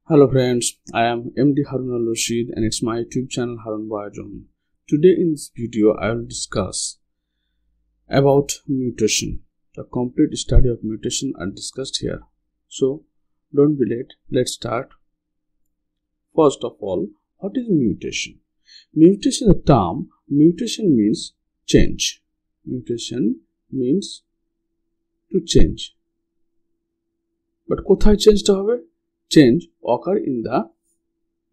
Hello friends, I am MD Harun Al Rashid and it's my YouTube channel Harun Biogen. Today in this video I will discuss about mutation. The complete study of mutation are discussed here. So don't be late, let's start. First of all, what is mutation? Mutation is a term. Mutation means change. Mutation means to change. But কোথায় চেঞ্জটা হবে? Change occur in the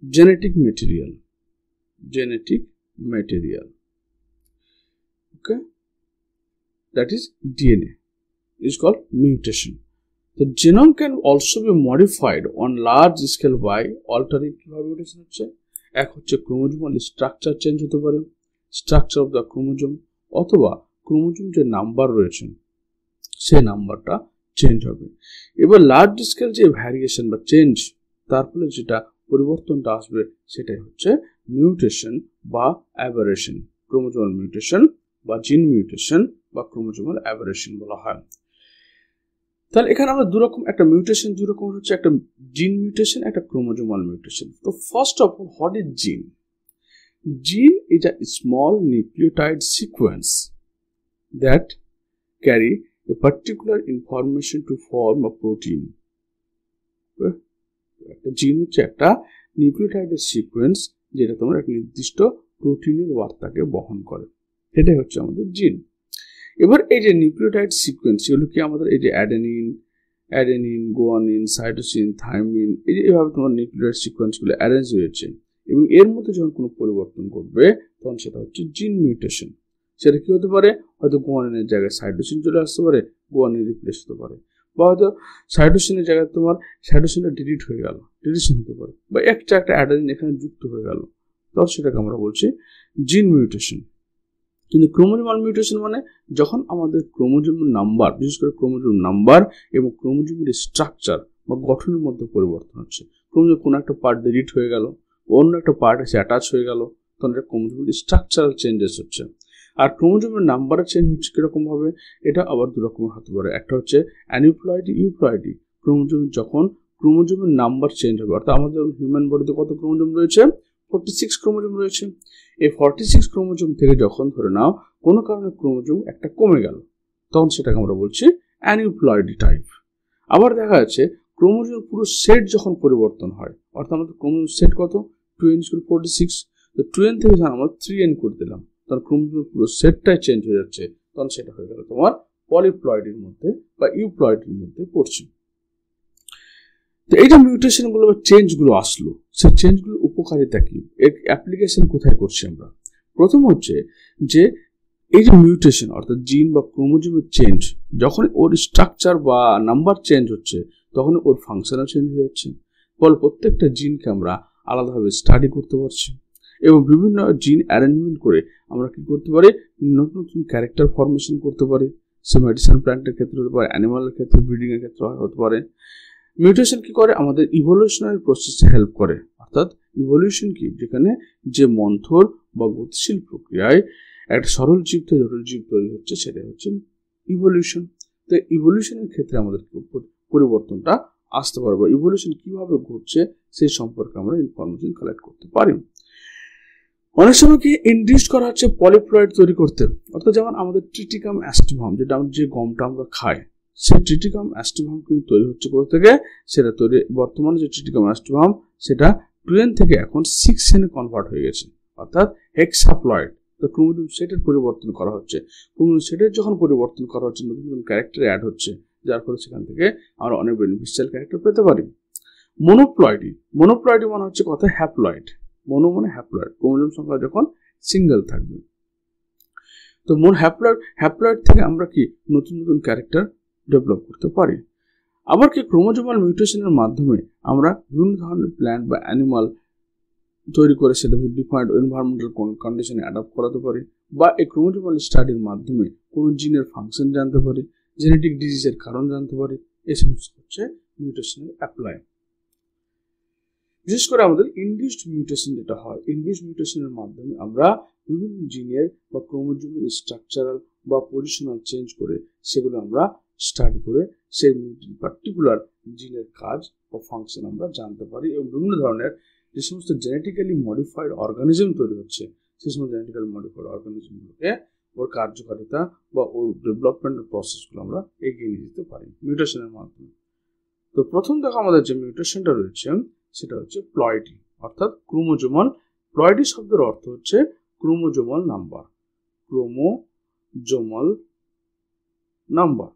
genetic material. Okay, that is DNA. It's called mutation. The genome can also be modified on large scale by altering কিভাবে mutation হচ্ছে এক হচ্ছে chromosomal structure change হতে পারে structure of the chromosome অথবা chromosome যে number রয়েছে সেই নাম্বারটা চেঞ্জ হবে এবার লার্জ স্কেল যে ভ্যারিয়েশন বা চেঞ্জ তার ফলে যেটা পরিবর্তনটা আসবে সেটাই হচ্ছে মিউটেশন বা অ্যাবারেশন ক্রোমোজোমাল মিউটেশন বা জিন মিউটেশন বা ক্রোমোজোমাল অ্যাবারেশন বলা হয় তাহলে এখানে আমরা দুই রকম একটা মিউটেশন দুই রকম হচ্ছে একটা জিন মিউটেশন একটা ক্রোমোজোমাল মিউটেশন তো first of all what is জিন gene is a small nucleotide sequence that carry a particular information to form a protein. একটা জিন হচ্ছে একটা নিউক্লিওটাইডের সিকোয়েন্স যেটা তোমার একটা নির্দিষ্ট প্রোটিনের বার্তাকে বহন করে এটাই হচ্ছে আমাদের জিন এবার এই যে নিউক্লিওটাইড সিকোয়েন্স এগুলো কি আমাদের এই যে অ্যাডেনিন গুয়ানিন সাইটোসিন থাইমিন এই যে এভাবে তোমার নিউক্লিওটাইড সিকোয়েন্সগুলো অ্যারেঞ্জ হয়েছে এবং এর মধ্যে যখন কোনো পরিবর্তন ঘটবে তখন সেটা হচ্ছে জিন মিউটেশন সেটা কি হতে পারে হয়তো গুয়ানিনের জায়গায় সাইটোসিন চলে আসতে পারে গুয়ানিন রিপ্লেস হতে পারে বা হয়তো সাইটোসিনের জায়গায় তোমার সাইটোসিনটা ডিলিশন হতে পারে বা একটা অ্যাডেনিন এখানে যুক্ত হয়ে গেল তখন সেটাকে আমরা বলছি জিন মিউটেশন কিন্তু ক্রোমোজোমাল মিউটেশন মানে যখন আমাদের ক্রোমোজোমের নাম্বার বিশেষ করে ক্রোমোজোম নাম্বার এবং ক্রোমোজোমের স্ট্রাকচার বা গঠনের মধ্যে পরিবর্তন হচ্ছে ক্রোমোজোম কোনো একটা পার্ট ডিলিট হয়ে গেল অন্য একটা পার্ট এসে অ্যাটাচ হয়ে গেল তখন এটা ক্রোমোজোমের স্ট্রাকচারাল চেঞ্জেস হচ্ছে আর ক্রোমোজোমের নাম্বারের চেঞ্জ হচ্ছে কিরকম ভাবে এটা আবার দু রকমের হতে পারে একটা হচ্ছে অ্যানিউপ্লয়েডি ইউপ্লয়েডি ক্রোমোজোম যখন ক্রোমোজোমের নাম্বার চেঞ্জ হবে অর্থাৎ আমাদের হিউম্যান বডিতে কত ক্রোমোজোম রয়েছে 46 ক্রোমোজোম রয়েছে এই 46 ক্রোমোজোম থেকে যখন ধরে নাও কোনো কারণে ক্রোমোজোম একটা কমে গেল তখন সেটাকে আমরা বলছি অ্যানিউপ্লয়েডি টাইপ আবার দেখা যাচ্ছে ক্রোমোজোম পুরো সেট যখন পরিবর্তন হয় অর্থাৎ আমাদের ক্রোমোজোম সেট কত 2n = 46 তো 2n থেকে যখন আমরা 3n করে দিলাম তখন ক্রোমোজোমের পুরো সেটটাই চেঞ্জ হয়ে যাচ্ছে তখন সেটা হয়ে গেল তোমার পলিপ্লয়েডের মধ্যে বা ইউপ্লয়েডের মধ্যে পড়ছে তো এই যে মিউটেশন গুলো বা চেঞ্জ গুলো আসলো সেই চেঞ্জ গুলোর উপকারিতা কি এর অ্যাপ্লিকেশন কোথায় করছি আমরা প্রথম হচ্ছে যে এই যে মিউটেশন অর্থাৎ জিন বা ক্রোমোজোমের চেঞ্জ যখন ওর স্ট্রাকচার বা নাম্বার চেঞ্জ হচ্ছে তখন ওর ফাংশনও চেঞ্জ হয়ে যাচ্ছে ফলে প্রত্যেকটা জিনকে আমরা আলাদাভাবে স্টাডি করতে পারছি এবং বিভিন্ন জিন অ্যারেঞ্জমেন্ট করে আমরা কি করতে পারি নতুন নতুন ক্যারেক্টার ফরমেশন করতে পারি সে মেডিসিন প্ল্যান্টের ক্ষেত্রে হতে পারে অ্যানিমালের ক্ষেত্রে ব্রিডিং এর ক্ষেত্রে হতে পারে মিউটেশন কি করে আমাদের ইভলিউশনারি প্রসেসে হেল্প করে অর্থাৎ ইভলিউশন কি যেখানে যে মন্থর বা গতিশীল প্রক্রিয়ায় একটা সরল জীব থেকে জটিল জীব তৈরি হচ্ছে সেটাই হচ্ছে ইভলিউশন তো ইভলিউশনের ক্ষেত্রে আমাদের পরিবর্তনটা আসতে পারে বা ইভলিউশন কিভাবে ঘটছে সেই সম্পর্কে আমরা ইনফরমেশন কালেক্ট করতে পারি অনেক সময় কি ইনডিউস করা হচ্ছে পলিপ্লয়েড তৈরি করতে অর্থাৎ যেমন আমাদের ট্রিটিকাম অ্যাস্টিভাম যেটা যে গমটা আমরা খাই সেই ট্রিটিকাম অ্যাস্টিভাম কিন্তু তৈরি হচ্ছে কোথা থেকে সেটা তৈরি বর্তমানে যে ট্রিটিকাম অ্যাস্টিভাম সেটা 2n থেকে এখন 6n এ কনভার্ট হয়ে গেছে অর্থাৎ হেক্সাপ্লয়েড তো ক্রোমোজোম সেটের পরিবর্তন করা হচ্ছে ক্রোমোজোম সেটের যখন পরিবর্তন করা হচ্ছে নতুন নতুন ক্যারেক্টার অ্যাড হচ্ছে যার ফলে সেখান থেকে আমরা অনেক বেনিফিশিয়াল ক্যারেক্টার পেতে পারি মনোপ্লয়েডি মানে হচ্ছে কথা হ্যাপ্লয়েড মনো মানে হ্যাপ্লয়েড ক্রোমোজোম সংখ্যা যখন সিঙ্গেল থাকবে তো হ্যাপ্লয়েড থেকে আমরা কি নতুন নতুন ক্যারেক্টার ডেভেলপ করতে পারি আবার কি ক্রোমোজোমাল মিউটেশনের মাধ্যমে আমরা বিভিন্ন ধরনের প্ল্যান্ট বা অ্যানিমাল তৈরি করে সেটা ডিফাইন্ড এনভায়রনমেন্টাল কন্ডিশনে অ্যাডাপ্ট করাতে পারি বা এই ক্রোমোজোমাল স্টাডির মাধ্যমে কোনো জিনের ফাংশন জানতে পারি জেনেটিক ডিজিজের কারণ জানতে পারি এই সমস্ত হচ্ছে মিউটেশনের অ্যাপ্লাই বিশেষ করে আমাদের ইনডিউসড মিউটেশন যেটা হয় ইনডিউসড মিউটেশনের মাধ্যমে আমরা বিভিন্ন জিনের বা ক্রোমোজোমের স্ট্রাকচারাল বা পজিশনাল চেঞ্জ করে সেগুলো আমরা স্টাডি করে সেই পার্টিকুলার জিনের কাজ ও ফাংশন আমরা জানতে পারি, এবং বিভিন্ন ধরনের যে সমস্ত জেনেটিক্যালি মডিফাইড অর্গানিজম তৈরি হচ্ছে সেই সমস্ত জেনেটিক্যালি মডিফাইড অর্গানিজমগুলোকে ওর কার্যকারিতা বা ওর ডেভেলপমেন্টের প্রসেসগুলো আমরা এগিয়ে নিয়ে যেতে পারি মিউটেশনের মাধ্যমে। তো প্রথম দেখো আমাদের যে মিউটেশনটা রয়েছে সেটা হচ্ছে প্লয়েডি, অর্থাৎ ক্রোমোজোমাল। প্লয়েডি শব্দের অর্থ হচ্ছে ক্রোমোজোমাল নাম্বার, ক্রোমোজোমাল নাম্বার।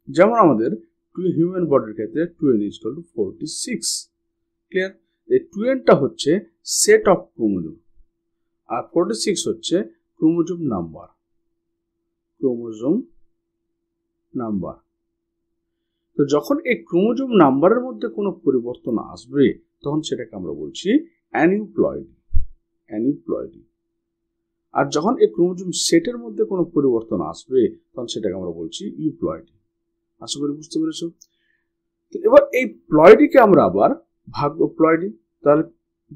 যেমন আমাদের হিউম্যান বডির ক্ষেত্রে 2n = 46, ক্লিয়ার? এই 2nটা হচ্ছে সেট অফ ক্রোমোজোম, আর 46 হচ্ছে ক্রোমোজোম নাম্বার। তো যখন এই ক্রোমোজোম নাম্বারের মধ্যে কোনো পরিবর্তন আসবে তখন সেটাকে আমরা বলছি অ্যানিউপ্লয়েডি। আর যখন এই ক্রোমোজোম সেটের মধ্যে কোনো পরিবর্তন আসবে তখন সেটাকে আমরা বলছি ইউপ্লয়েডি। আশা করি বুঝতে পেরেছো। তো এবার এই প্লয়েডিকে আমরা আবার প্লয়েডি, তাহলে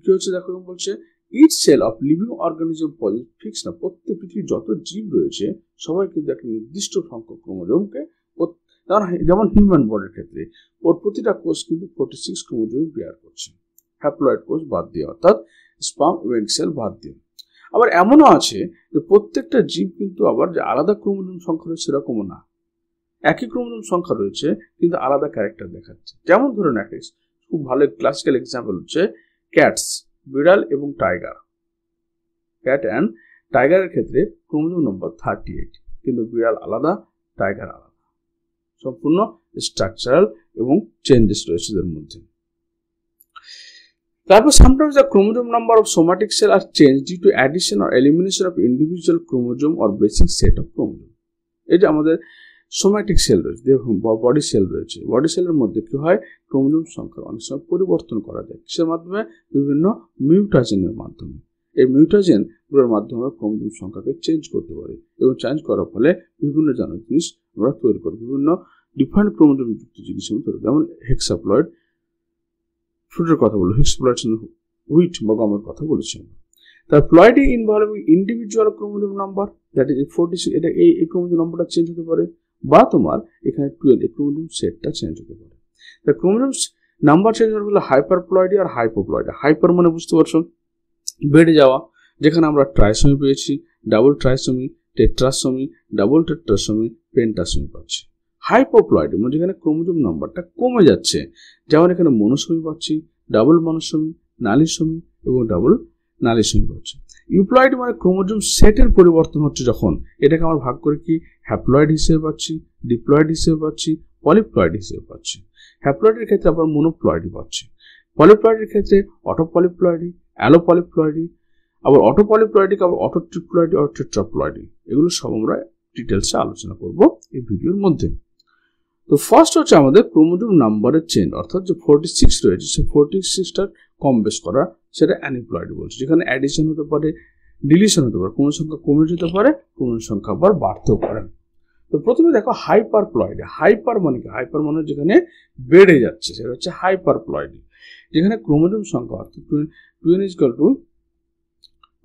কি হচ্ছে দেখো, বলছে each cell of living organism possess fix না, প্রত্যেক পৃথিবীর যত জীব রয়েছে সবাই কিন্তু একটা নির্দিষ্ট সংখ্যক ক্রোমোজোমকে, যেমন হিউম্যান বডির ক্ষেত্রে ওর প্রতিটা কোষ কিন্তু 46 ক্রোমোজোম বেয়ার করছে, হ্যাপ্লয়েড কোষ বাদ দিয়ে, অর্থাৎ স্পার্ম এবং এগ সেল বাদ দিয়ে। আবার এমনও আছে যে প্রত্যেকটা জীব কিন্তু আবার যে আলাদা ক্রোমোজোম সংখ্যা রয়েছে সেরকমও না, একই ক্রোমোজোম সংখ্যা রয়েছে কিন্তু আলাদা ক্যারেক্টার দেখাচ্ছে। যেমন ধরুন একটা খুব ভালো ক্লাসিক্যাল এক্সাম্পল হচ্ছে ক্যাটস, বিড়াল এবং টাইগার। ক্যাট অ্যান্ড টাইগারের ক্ষেত্রে ক্রোমোজোম নম্বর 38, কিন্তু বিড়াল আলাদা, টাইগার আলাদা, সম্পূর্ণ স্ট্রাকচারাল এবং চেঞ্জেস রয়েছে এদের মধ্যে। তারপর sometimes the chromosome number of somatic cell are changed due to addition or elimination of individual chromosome or basic set of chromosome. এই যে আমাদের সোম্যাটিক সেল রয়েছে, বডি সেল রয়েছে, বডি সেলের মধ্যে কি হয়, ক্রোমোজোম সংখ্যা অনেক সময় পরিবর্তন করা যায়, কিসের মাধ্যমে, বিভিন্ন মিউটাজেনের মাধ্যমে। এই মিউটাজেনগুলোর মাধ্যমে আমরা ক্রোমোজোম সংখ্যাকে চেঞ্জ করতে পারি, এবং চেঞ্জ করার ফলে বিভিন্ন জিনিস আমরা তৈরি করি, বিভিন্ন ডিফারেন্ট ক্রোমোজোম যুক্ত জিনিস আমরা তৈরি করি। যেমন হেক্সাপ্লয়েড, ফ্রুটের কথা বললো, হেক্সাপ্লয়েড হুইট বা গমের কথা বলেছি আমরা। তার ploidy involving individual chromosome number, that is 46, এটা এই ক্রোমোজোম নাম্বারটা চেঞ্জ হতে পারে, বা তোমার এখানে 12 এই ক্রোমোজোম সেটটা চেঞ্জ হতে পারে। তা ক্রোমোজোম নাম্বার চেঞ্জ হওয়ার ফলে হাইপারপ্লয়েডি আর হাইপোপ্লয়েডি। হাইপার মানে বুঝতে পারছো বেড়ে যাওয়া, যেখানে আমরা ট্রাইসোমি পেয়েছি, ডাবল ট্রাইসোমি, টেট্রাসোমি, ডাবল টেট্রাসোমি, পেন্টাসোমি পাচ্ছি। হাইপোপ্লয়েডি মানে যেখানে ক্রোমোজোম নাম্বারটা কমে যাচ্ছে, যেমন এখানে মনোসোমি পাচ্ছি, ডাবল মনোসোমি, নালিসোমি এবং ডাবল নালিসোমি পাচ্ছি। ইউপ্লয়েড মানে ক্রোমোজোম সেটের পরিবর্তন হচ্ছে যখন, এটাকে আমরা ভাগ করে কি হ্যাপ্লয়েড হিসেবে পাচ্ছি, ডিপ্লয়েড হিসেবে পাচ্ছি, পলিপ্লয়েড হিসেবে পাচ্ছি। হ্যাপ্লয়েডের ক্ষেত্রে আবার মোনোপ্লয়েডই পাচ্ছি, পলিপ্লয়েডের ক্ষেত্রে অটোপলিপ্লয়েডি, অ্যালোপলিপ্লয়েডি, আবার অটোপলিপ্লয়েডিকে আবার অটোট্রিপ্লয়েডি আর টেট্রাপ্লয়েডি। এগুলো সব আমরা ডিটেলসে আলোচনা করব এই ভিডিওর মধ্যে। তো ফার্স্ট হচ্ছে আমাদের ক্রোমোজোম নাম্বারের চেঞ্জ, অর্থাৎ যে 46 রয়েছে সেই 46টার কম বেশ করা, সেটা অ্যানিপ্লয়েডি বলছে, যেখানে অ্যাডিশন হতে পারে, ডিলিশন হতে পারে, কোনো সংখ্যা কমে যেতে পারে, কোনো সংখ্যা আবার বাড়তেও পারে। তো প্রথমে দেখো হাইপারপ্লয়েডি। হাইপার মানে কি, হাইপার মানে যেখানে বেড়ে যাচ্ছে সেটা হচ্ছে হাইপারপ্লয়েডি, যেখানে ক্রোমোজোম সংখ্যা অর্থাৎ 2n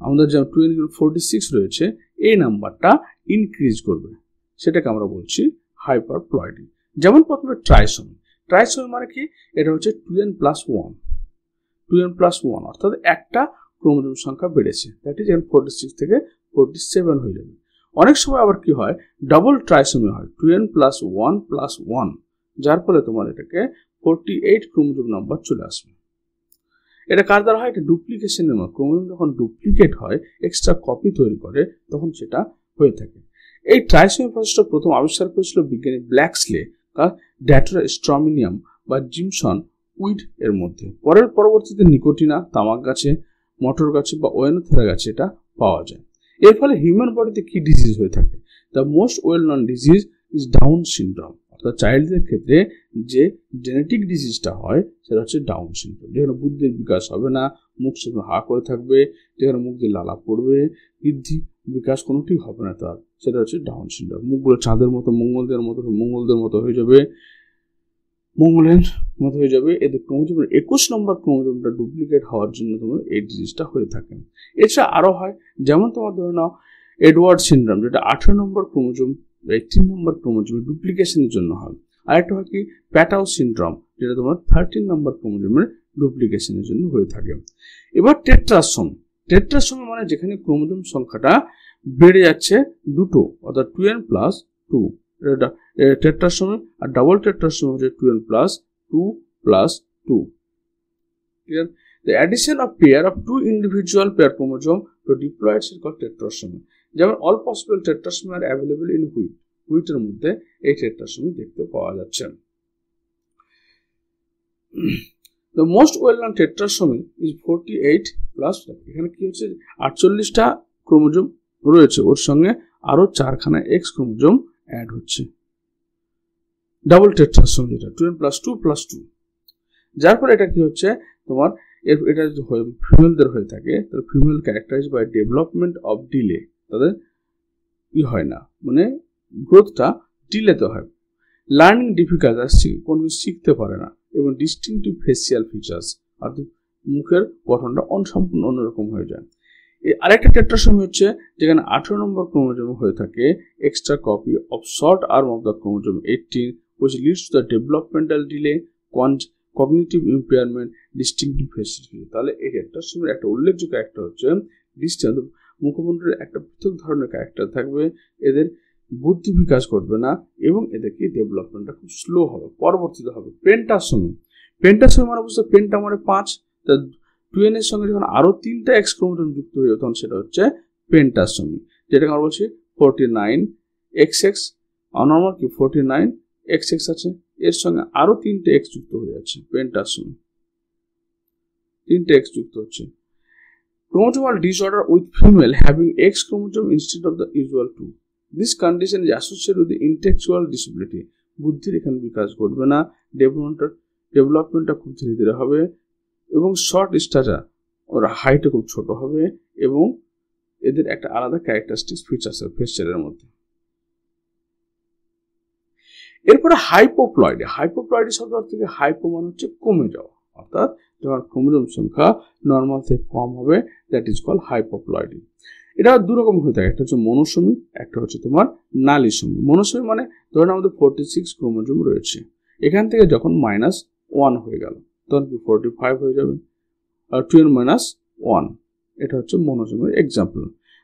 আমাদের যে 2n=46 রয়েছে এই নাম্বারটা ইনক্রিজ করবে, সেটাকে আমরা বলছি হাইপারপ্লয়েডি। যেমন প্রথমে ট্রাইসোমি। ট্রাইসোমি মানে কি, এটা হচ্ছে 2n+1, 2n+1 অর্থাৎ একটা ক্রোমোজোম সংখ্যা বেড়েছে, দ্যাট ইজ 46 থেকে 47 হয়ে যাবে। অনেক সময় আবার কি হয়, ডাবল ট্রাইসোমি হয়, 2n+1+1, যার ফলে তোমার এটাকে 48 ক্রোমোজোম নাম্বার চলে আসবে। এটা কার দ্বারা হয়, এটা ডুপ্লিকেশনের মতো, ক্রোমোজোম যখন ডুপ্লিকেট হয়, এক্সট্রা কপি তৈরি করে, তখন সেটা হয়ে থাকে। এই ট্রাইসোমি প্রসেসটা প্রথম আবিষ্কার করেছিল বিজ্ঞানী ব্ল্যাকসলে ড্যাট্রাস্ট্রমিনিয়াম বা জিমসন উইড এর মধ্যে। পরবর্তীতে নিকোটিনা, তামাক গাছে, মটর গাছে বা ওয়েনোথেরা গাছে এটা পাওয়া যায়। এর ফলে হিউম্যান বডিতে কি ডিজিজ হয়ে থাকে, the most well known disease is down syndrome, অর্থাৎ চাইল্ডদের ক্ষেত্রে যে জেনেটিক ডিজিজটা হয় সেটা হচ্ছে ডাউন সিনড্রোম, যেখানে বুদ্ধির বিকাশ হবে না, মুখ সেখানে হা করে থাকবে, যেখানে মুখ দিয়ে লালা পড়বে, বৃদ্ধি বিকাশ কোনোটি হবে না তার, সেটা হচ্ছে ডাউন সিনড্রোম। মুখগুলো চাঁদের মতো, মঙ্গলদের মতো হয়ে যাবে, মঙ্গলের মতো হয়ে যাবে। এদের ক্রোমোজোমের 21 নম্বর ক্রোমোজোমটা ডুপ্লিকেট হওয়ার জন্য তোমার এই ডিজিজটা হয়ে থাকে। এছাড়া আরও হয়, যেমন তোমার ধরে নাও এডওয়ার্ড সিনড্রোম, যেটা 18 নম্বর ক্রোমোজোম 18 নম্বর ক্রোমোজোমের ডুপ্লিকেশনের জন্য হয়। আরেকটা হয় কি প্যাটাউ সিনড্রোম, যেটা তোমার 13 নম্বর ক্রোমোজোমের ডুপ্লিকেশনের জন্য হয়ে থাকে। এবার টেট্রাসোম। টেট্রাসোম মানে যেখানে ক্রোমোজোম সংখ্যাটা বেড়ে যাচ্ছে দুটো, অর্থাৎ 2n প্লাস 2। টেট্রাসোম আর ডাবল টেট্রাসোম হচ্ছে 2n plus 2 plus 2। Clear? The addition of pair of two individual pair chromosome to diploids is called tetrasome. যেমন all possible tetrasome are available in wheat. হুইটের মধ্যে এই টেট্রাসোমি দেখতে পাওয়া যাচ্ছে। The most well-known tetrasome is 48 plus 5. এখানে কি হচ্ছে 48টা chromosome রয়েছে, ওর সঙ্গে আরো 4খানা X ক্রোমোজোম অ্যাড হচ্ছে। ডাবল টেট্রাসোম যেটা 2n প্লাস 2 প্লাস 2, যার পরে এটা কি হচ্ছে তোমার এটা ফিমেলদের হয়ে থাকে, তাহলে female characterize by development of delay, তাদের কি হয় না মানে গ্রোথটা ডিলেতে হয়। লার্নিং ডিফিকাল্ট, কোনো কিছু শিখতে পারে না, এবং ডিস্টিংটিভ ফেসিয়াল ফিচার্স, অর্থাৎ মুখের গঠনটা সম্পূর্ণ অন্যরকম হয়ে যায়। আরেকটা টেট্রাসোম হচ্ছে যেখানে 18 নম্বর ক্রোমোজোম হয়ে থাকে extra copy of short arm of the chromosome 18, which leads to the developmental delay, cognitive impairment, distinctive facial features. তাহলে এই টেট্রাসোমের একটা উল্লেখযোগ্য ক্যারেক্টার হচ্ছে মুখমণ্ডলের একটা পৃথক ধরনের ক্যারেক্টার থাকবে, এদের বুদ্ধি বিকাশ করবে না, এবং এদেরকে ডেভেলপমেন্টটা খুব স্লো হবে, পরবর্তীতে হবে। পেন্টাসোমি। পেন্টাসোমি মানে বুঝতে পেন্টা মানে 5, তা 2n এর সঙ্গে যখন আরো 3টা X ক্রোমোজোম যুক্ত হয়ে তখন সেটা হচ্ছে পেন্টাসোমি, যেটাকে আমরা বলছি 49XX। নরমাল কি 49XX আছে, এর সঙ্গে আরো 3টে X যুক্ত হয়ে যাচ্ছে, পেন্টাসোমি 3টে X যুক্ত হচ্ছে। Chromosomal disorder with female having X chromosome instead of the usual 2. This condition is associated with the intellectual disability. বুদ্ধির এখানে বিকাশ ঘটবে না, ডেভেলপমেন্টটা খুব ধীরে ধীরে হবে, এবং শর্ট স্ট্যাচার, ওর হাইটও খুব ছোট হবে, এবং এদের একটা আলাদা ক্যারেক্টারিস্টিক্স ফিচার্স আছে ফেসিয়ালের মধ্যে। এরপরে হাইপোপ্লয়েডি। হাইপোপ্লয়েডি শব্দ থেকে হাইপো মানে হচ্ছে কমে যাওয়া, অর্থাৎ যখন ক্রোমোজোম সংখ্যা নর্মাল থেকে কম হবে, দ্যাট ইজ কল্ড হাইপোপ্লয়েডি। এটা দু রকম হয়ে থাকে, একটা হচ্ছে মনোসোমি, একটা হচ্ছে তোমার নালিসোমি। মনোসোমি মানে ধরেন আমাদের 46 ক্রোমোজোম রয়েছে, এখান থেকে যখন -1 হয়ে গেল তখন কি 45 হয়ে যাবে, আর 2n - 1, এটা হচ্ছে মনোসোমির এক্সাম্পল।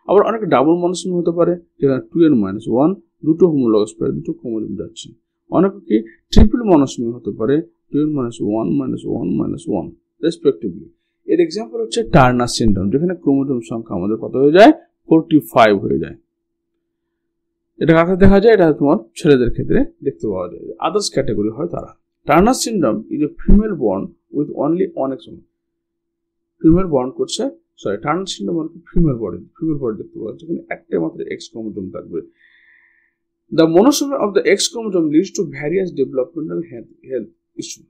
আবার অনেক ডাবল মনোসোমি হতে পারে, যেখানে 2n - 1 দুটো হোমোলগাস পেয়ার, দুটো ক্রোমোজোম যাচ্ছে। অনেক কি ট্রিপল মনোসোমি হতে পারে, 2n - 1 - 1 - 1 রেসপেক্টিভলি। এর এক্সাম্পল হচ্ছে টার্নার সিনড্রোম, যেখানে ক্রোমোজোম সংখ্যা আমাদের কত হয়ে যায় 45 হয়ে যায়। এটা কাকে দেখা যায়, এটা তোমার ছেলেদের ক্ষেত্রে দেখতে পাওয়া যায়, আদার্স ক্যাটাগরি হয় তারা। Turner syndrome is a female born with only one x, female born করছে, টার্নার সিনড্রোম মানে ফিমেল বডি দেখতে পাওয়া যায়, যেখানে একটা মাত্র এক্স ক্রোমোজোম থাকবে। The monosomy of the X chromosome leads to various developmental health issues.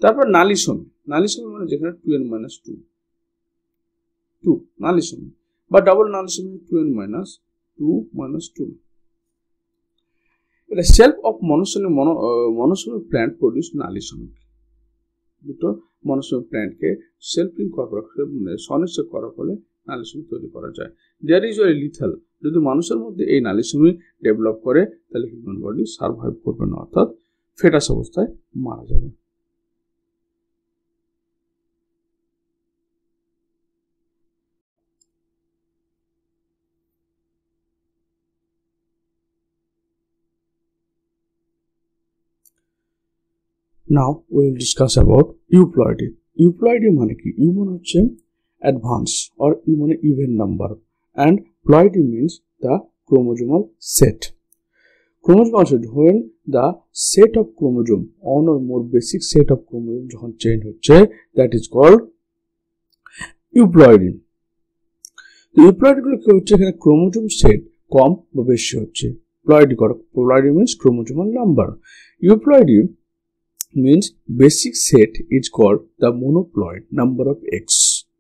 তারপর নালিসোমি। নালিসোমি মানে যেখানে 2n - 2 নালিসোমি, বা ডাবল নালিসোমি 2n - 2 এটা সেলফ অফ মনোসোমি প্ল্যান্ট প্রডিউস নালিসোমি। দুটো মনোসোমি প্ল্যান্টকে সেলফিং সংশ্লেষ করার ফলে নালিসোমি তৈরি করা যায়। দেয়ার ইজ ওয়ে লিথাল, যদি মানুষের মধ্যে এই নালিসোমি ডেভেলপ করে তাহলে হিউম্যান বডি সার্ভাইভ করবে না, অর্থাৎ ফেটাস অবস্থায় মারা যাবে। Now we will discuss about euploidy. Euploidy মানে কি? ইউ মানে হচ্ছে অ্যাডভান্স, or ইউ মানে even number, and ploidy means the chromosomal set. Chromosomal set, when the set of chromosome, one or more basic set of chromosome যখন change হচ্ছে, that is called euploidy. euploidy গুলো কি হচ্ছে, এখানে chromosome set কম বা বেশি হচ্ছে। ploidy means chromosomal number. Euploidy means basic set is called the monoploid number of X.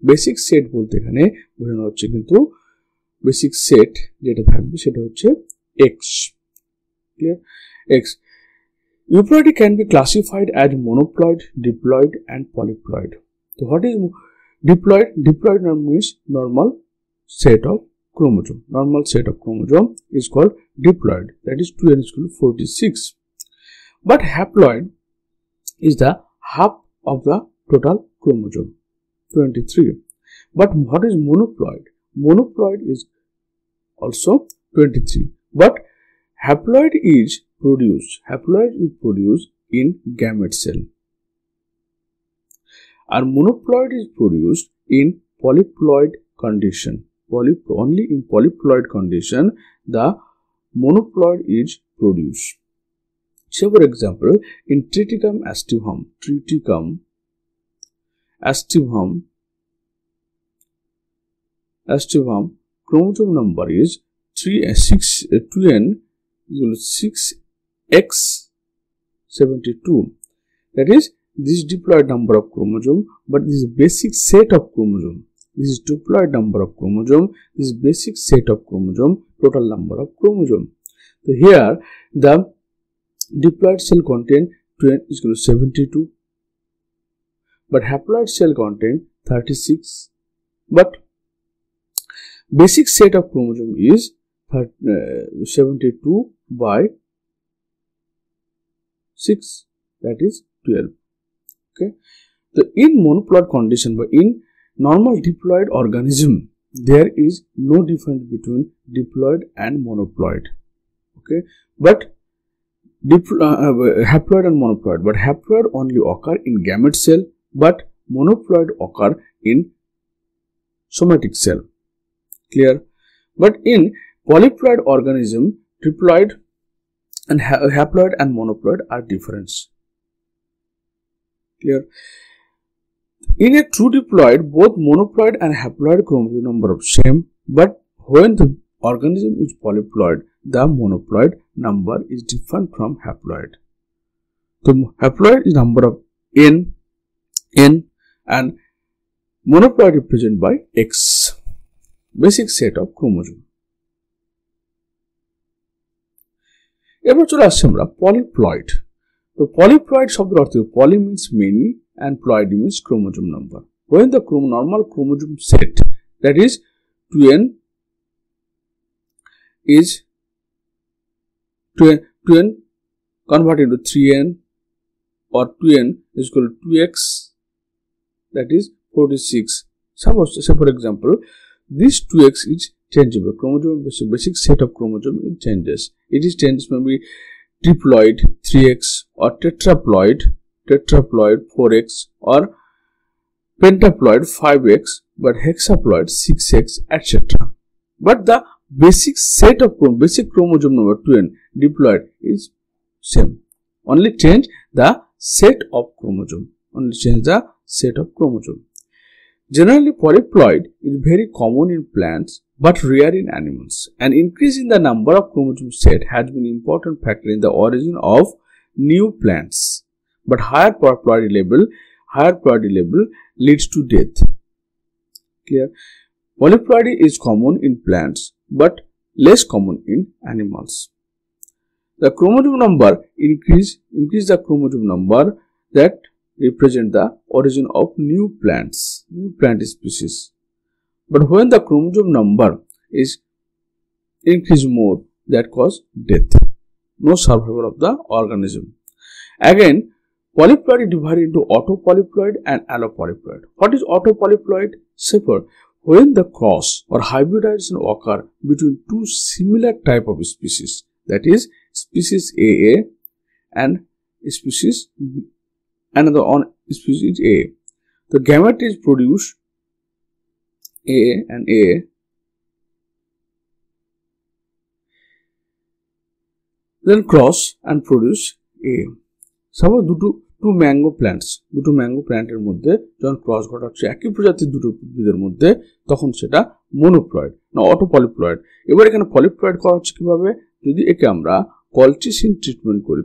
Basic set বলতে এখানে বোঝানো হচ্ছে কিন্তু বেসিক সেট যেটা থাকবে সেটা হচ্ছে X. Clear? X. Euploidy can be classified as monoploid, diploid and polyploid. So what is diploid? Diploid means normal set of chromosome. Normal set of chromosome is called diploid, that is 2n is equal to 46. But haploid is the half of the total chromosome, 23. But what is monoploid? Monoploid is also 23. But haploid is produced in gamete cell, and monoploid is produced in polyploid condition. Only in polyploid condition the monoploid is produced. So for example, in Triticum aestivum, chromosome number is 2n is 6x72. That is, this is diploid number of chromosome, but this is basic set of chromosome. This is diploid number of chromosome, this is basic set of chromosome, total number of chromosome. So here the diploid cell contain 2n is equal to 72, but haploid cell contain 36. But basic set of chromosome is 72 by 6, that is 12. Okay. So in monoploid condition, but in normal diploid organism, there is no difference between diploid and monoploid. Okay, but haploid and monoploid, but haploid only occur in gamete cell, but monoploid occur in somatic cell. Clear? But in polyploid organism, triploid and haploid and monoploid are different. Clear? In a true diploid, both monoploid and haploid chromosome number are same, but when the organism is polyploid, the monoploid number is different from haploid. So haploid is number of n, and monoploid represented by x, basic set of chromosome. এবার চলে আসছে আমরা polyploid. তো polyploid শব্দের অর্থ পলি means many and ploid means chromosome number. When the normal chromosome set, that is 2n is 2n converted to 3n, or 2n is equal to 2x, that is 46. Suppose, say for example, this 2x is changeable. Chromosome, basic set of chromosome, it changes. It is changes maybe triploid 3x, or tetraploid 4x, or pentaploid 5x, but hexaploid 6x, etc. But the basic set of basic chromosome number 2n diploid is same. Only change the set of chromosome. Generally, polyploid is very common in plants but rare in animals. An increase in the number of chromosome set has been an important factor in the origin of new plants. But higher polyploid level leads to death. Clear? Polyploidy is common in plants but less common in animals. The chromosome number increase the chromosome number that represent the origin of new plant species. But when the chromosome number is increased more, that cause death, no survival of the organism. Again, polyploid is divided into autopolyploid and allopolyploid. What is autopolyploid? Safer, when the cross or hybridization occur between two similar type of species, that is species AA and species another on species A. The gamete is produced A and A, then cross and produce A. Suppose two mango plants এর মধ্যে যখন cross ঘটাচ্ছে একই প্রজাতির দুটো উদ্ভিদের মধ্যে, তখন সেটা মনোপ্লয়েড না অটোপলিপ্লয়েড। এবার এখানে পলিপ্লয়েড করা হচ্ছে কিভাবে? যদি একে আমরা কলচিসিন ট্রিটমেন্ট করি,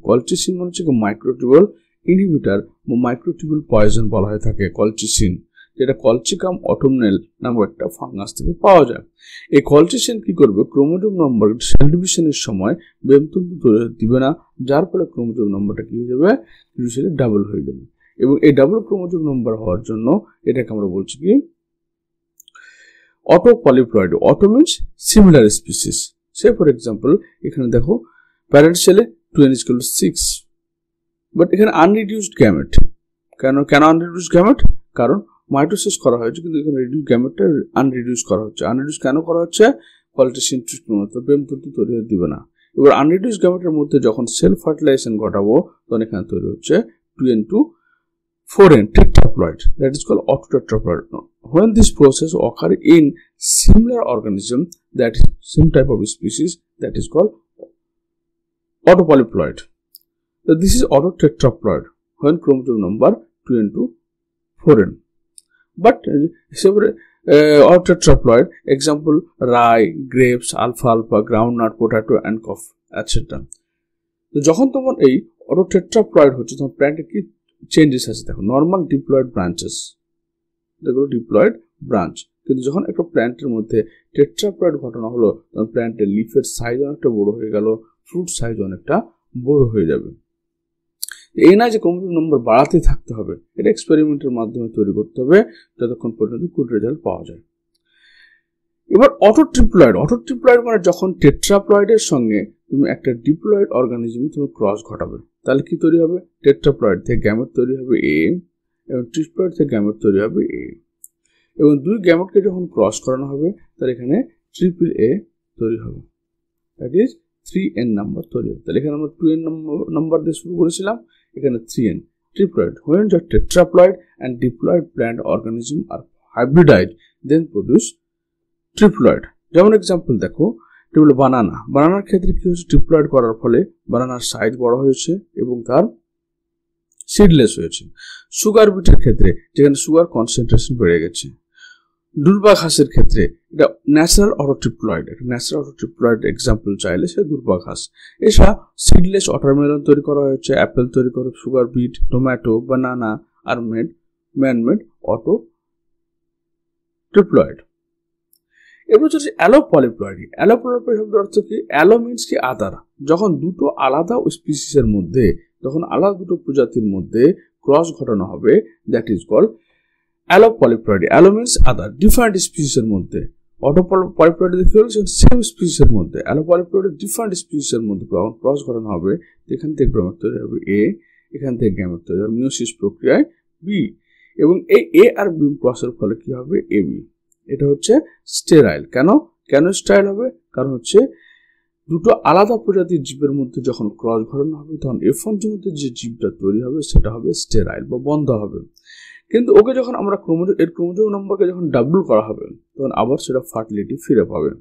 কলচিসিন মানে হচ্ছে মাইক্রোটিউবুল ইনহিবিটর বা মাইক্রোটিউবুল পয়জন বলা হয়ে থাকে কলচিসিন, যেটা কলচিকাম অটোমনেল নামক একটা ফাঙ্গাস থেকে পাওয়া যায়। এই কলচিসিন কি করবে? ক্রোমোজোম নম্বর সেল ডিভিশনের সময় বেমতন্তু দিবে না, যার ফলে ক্রোমোজোম নম্বরটা কি হয়ে যাবে? ডিভিশনে ডাবল হয়ে যাবে। এবং এই ডাবল ক্রোমোজোম নম্বর হওয়ার জন্য এটাকে আমরা বলছি কি auto polyploid, auto means similar species. Say for example এখানে দেখো প্যারেন্ট সেলে 2n = 6, বাট এখানে আনরিডিউসড গ্যামেট। কেন আনরিডিউসড গ্যামেট? কারণ মাইটোসিস করা হয়েছে কিন্তু এখানে রিডিউস গ্যামেটটা আনরিডিউস করা হচ্ছে। আনরিডিউস কেন করা হচ্ছে? কোয়ালিটেশন ট্রিটমেন্ট, প্রেমতন্তু তৈরি হতে দিবে না। এবার আনরিডিউস গ্যামেটের মধ্যে যখন সেলফ ফার্টিলাইজেশন ঘটাবো তখন এখানে তৈরি হচ্ছে 2n to 4n tetraploid, that is called autotetraploid. When this process occur in similar organism, that is same type of species, that is called autopolyploid. So this is autotetraploid when chromosome number 2n to 4n. But autotetraploid example rye, grapes, alfalfa, groundnut, potato and coffee, etc. তো যখন তোমার এই autotetraploid হচ্ছে তখন প্ল্যান্টে কি changes আছে দেখো। Normal diploid branches, যেগুলো ডিপ্লয়েড ব্রাঞ্চ, কিন্তু যখন একটা প্ল্যান্টের মধ্যে টেট্রাপ্লয়েড ঘটনা হলো তখন প্ল্যান্টের লিফের সাইজ অনেকটা বড় হয়ে গেল, ফ্রুট সাইজ অনেকটা বড় হয়ে যাবে। এই না যে ক্রোমোজোম নম্বর বাড়াতে থাকতে হবে, এটা এক্সপেরিমেন্টের মাধ্যমে তৈরি করতে হবে যতক্ষণ পর্যন্ত গুড রেজাল্ট পাওয়া যায়। এবার অটোট্রিপ্লয়েড মানে যখন টেট্রাপ্লয়েডের সঙ্গে তুমি একটা ডিপ্লয়েড অর্গানিজম তুমি ক্রস ঘটাবে, তাহলে কি তৈরি হবে? টেট্রাপ্লয়েড থেকে গ্যামেট তৈরি হবে এ, এবং ট্রিপ্লয়েড থেকে গ্যামেট তৈরি হবে এ, এবং দুই গ্যামেটকে যখন ক্রস করানো হবে তাহলে এখানে ট্রিপল এ তৈরি হবে, দ্যাট ইজ 3n নাম্বার তৈরি হবে। তাহলে এখানে আমরা 2n নাম্বার দিয়ে শুরু করেছিলাম, এখানে 3n triploid. When the tetraploid and diploid plant organism are hybridized, then produce triploid. যেমন এক্সাম্পল দেখো, বানানার ক্ষেত্রে কি হচ্ছে? ট্রিপ্লয়েড করার ফলে বানানার সাইজ বড় হয়েছে এবং তার সিডলেস হয়েছে। সুগার বিটের ক্ষেত্রে যেখানে সুগার কনসেন্ট্রেশন বেড়ে গেছে। দুর্বা ঘাসের ক্ষেত্রে এটা ন্যাচারাল অটোট্রিপ্লয়েড এক্সাম্পল চাইলে সে দুর্বা ঘাস। এছাড়া সিডলেস ওয়াটারমেলন তৈরি করা হয়েছে, অ্যাপেল তৈরি করে, সুগার বিট, টমেটো, বানানা আর ম্যানমেড অটোট্রিপ্লয়েড। এবার হচ্ছে অ্যালোপলিপ্লয়েড। অ্যালোপলিপ্লয়েড শব্দের অর্থ কি? অ্যালো মিনস কি আদার। যখন দুটো আলাদা স্পিসিসের মধ্যে, যখন আলাদা দুটো প্রজাতির মধ্যে ক্রস ঘটানো হবে, that is called allopolyploid. Allo means other, different স্পিসিসের মধ্যে। অটোপলিপ্লয়েড দেখতে হলে সেম স্পিসিসের মধ্যে, অ্যালোপলিপ্লয়েড ডিফারেন্ট স্পিসিসের মধ্যে ক্রস ঘটানো হবে। এখান থেকে গ্যামেট তৈরি হবে এ, এখান থেকে গ্যামেট তৈরি হবে মিওসিস প্রক্রিয়ায় বি, এবং এই এ আর বি ক্রসের ফলে কি হবে? A B. এটা হচ্ছে স্টেরাইল। কেন স্টেরাইল হবে? কারণ হচ্ছে দুটো আলাদা প্রজাতির জীবের মধ্যে যখন ক্রস ঘটানো হবে তখন F1 জনিত যে জীবটা তৈরি হবে সেটা হবে স্টেরাইল বা বন্ধ হবে। কিন্তু ওকে যখন আমরা ক্রোমোজোম নম্বরকে যখন ডাবল করা হবে তখন আবার সেটা ফার্টিলিটি ফিরে পাবে।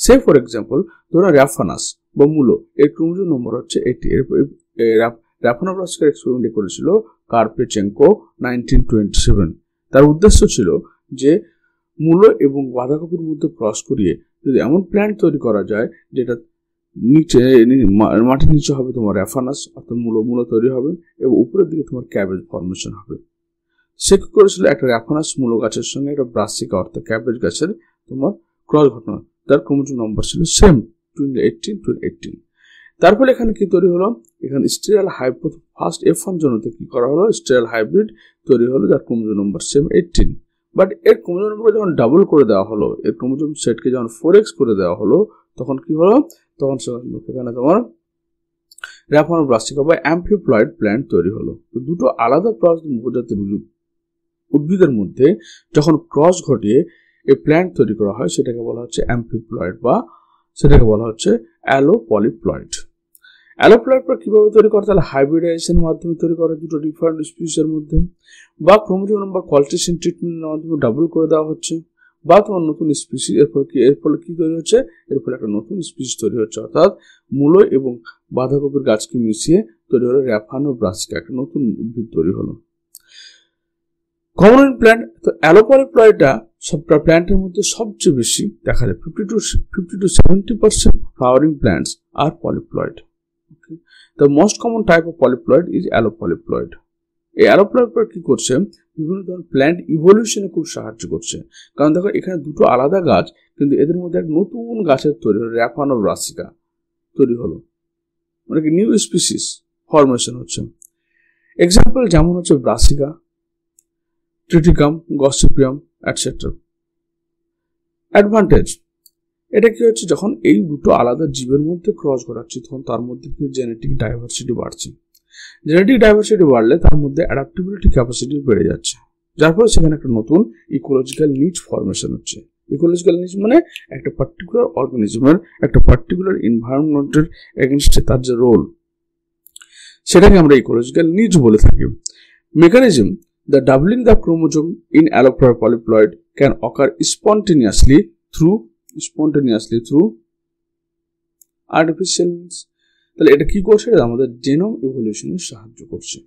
সে ফর এক্সাম্পল ধরো র্যাফানাস বা মূলো, এর ক্রোমোজোম নম্বর হচ্ছে 80। র্যাফানাসকে এক্সপেরিমেন্ট করেছিল কার্পেচেঙ্কো 1927। তার উদ্দেশ্য ছিল যে মূলো এবং বাঁধাকপির মধ্যে ক্রস করিয়ে যদি এমন প্ল্যান্ট তৈরি করা যায় যেটা মাটির নিচে হবে তোমার র্যাফানাস অর্থাৎ মূলো তৈরি হবে এবং উপরের দিকে তোমার ক্যাবেজ ফর্মেশন হবে। সে কি করেছিল? একটা র্যাফানাস মূলো গাছের সঙ্গে একটা ব্রাসিকা অর্থাৎ ক্যাবেজ গাছের তোমার ক্রস ঘটনা, তার ক্রোমোজোম নম্বর ছিল সেম 18. তারপরে এখানে কি তৈরি হলো? এখানে স্টেরাইল হাইব্রিড, ফার্স্ট F1 জনতে কি করা হলো? স্টেরাইল হাইব্রিড তৈরি হলো যার ক্রোমোজোম নম্বর সেম 18। বাট এর ক্রোমোজোম নম্বরকে যখন ডাবল করে দেওয়া হলো, এর ক্রোমোজোম সেটকে যখন 4x করে দেওয়া হলো তখন কি হলো? তখন সেখানে তোমার র্যাফানো ব্রাসিকা বা অ্যাম্ফিপ্লয়েড প্ল্যান্ট তৈরি হলো। তো দুটো আলাদা প্রজাতির উদ্ভিদের মধ্যে যখন ক্রস ঘটিয়ে এই প্ল্যান্ট তৈরি করা হয় সেটাকে বলা হচ্ছে অ্যাম্ফিপ্লয়েড বা সেটাকে বলা হচ্ছে অ্যালোপলিপ্লয়েড। অ্যালোপলিপ্লয়েড কিভাবে তৈরি করে? তাহলে হাইব্রিডাইজেশনের মাধ্যমে তৈরি করে দুটো ডিফারেন্ট স্পিসিসের মধ্যে, বা ক্রোমোজোম নম্বর কোয়ালিটেশন ট্রিটমেন্টের মাধ্যমে ডাবল করে দেওয়া হচ্ছে, বা তোমার নতুন স্পিসিস। এর ফলে কি তৈরি হচ্ছে? এর ফলে একটা নতুন স্পিসিস তৈরি হচ্ছে, অর্থাৎ মূলো এবং বাঁধাকপির গাছকে মিশিয়ে তৈরি হলো র্যাফানো ব্রাসিকা, একটা নতুন উদ্ভিদ তৈরি হলো। Common plant. তো অ্যালোপলিপ্লয়েডটা সব প্ল্যান্টের মধ্যে সবচেয়ে বেশি দেখা যায়। 50 to 70% flowering plants are polyploid. Okay. The most common type of polyploid is allopoliploid. এই অ্যালোপলিপ্লয়েড কি করছে? বিভিন্ন ধরনের প্ল্যান্ট ইভলিউশনে খুব সাহায্য করছে। কারণ দেখো এখানে দুটো আলাদা গাছ কিন্তু এদের মধ্যে এক নতুন গাছের তৈরি হলো, র্যাফানো ব্রাসিকা তৈরি হলো, মানে কি নিউ স্পিসিস ফরমেশন হচ্ছে। এক্সাম্পল যেমন হচ্ছে ব্রাসিকা, ট্রিটিকাম, গসিপিয়াম, এটসেট্রা। অ্যাডভান্টেজ, এটা কি হচ্ছে, যখন এই দুটো আলাদা জীবের মধ্যে ক্রস ঘটাচ্ছে তখন তার মধ্যে কি জেনেটিক ডাইভার্সিটি বাড়ছে। জেনেটিক ডাইভার্সিটি বাড়লে তার মধ্যে অ্যাডাপ্টিবিলিটি ক্যাপাসিটি বেড়ে যাচ্ছে, যার ফলে সেখানে একটা নতুন ইকোলজিক্যাল নিচ ফরমেশন হচ্ছে। ইকোলজিক্যাল নিচ মানে একটা পার্টিকুলার অর্গানিজমের একটা পার্টিকুলার এনভায়রনমেন্টের এগেনস্টে তার যে রোল, সেটাকে আমরা ইকোলজিক্যাল নিচ বলে থাকি। Mechanism, the doubling the chromosome in allophoric polyploid can occur spontaneously through artificial means। তাহলে এটা কি করছে, এটা আমাদের জেনোম ইভলিউশনে সাহায্য করছে।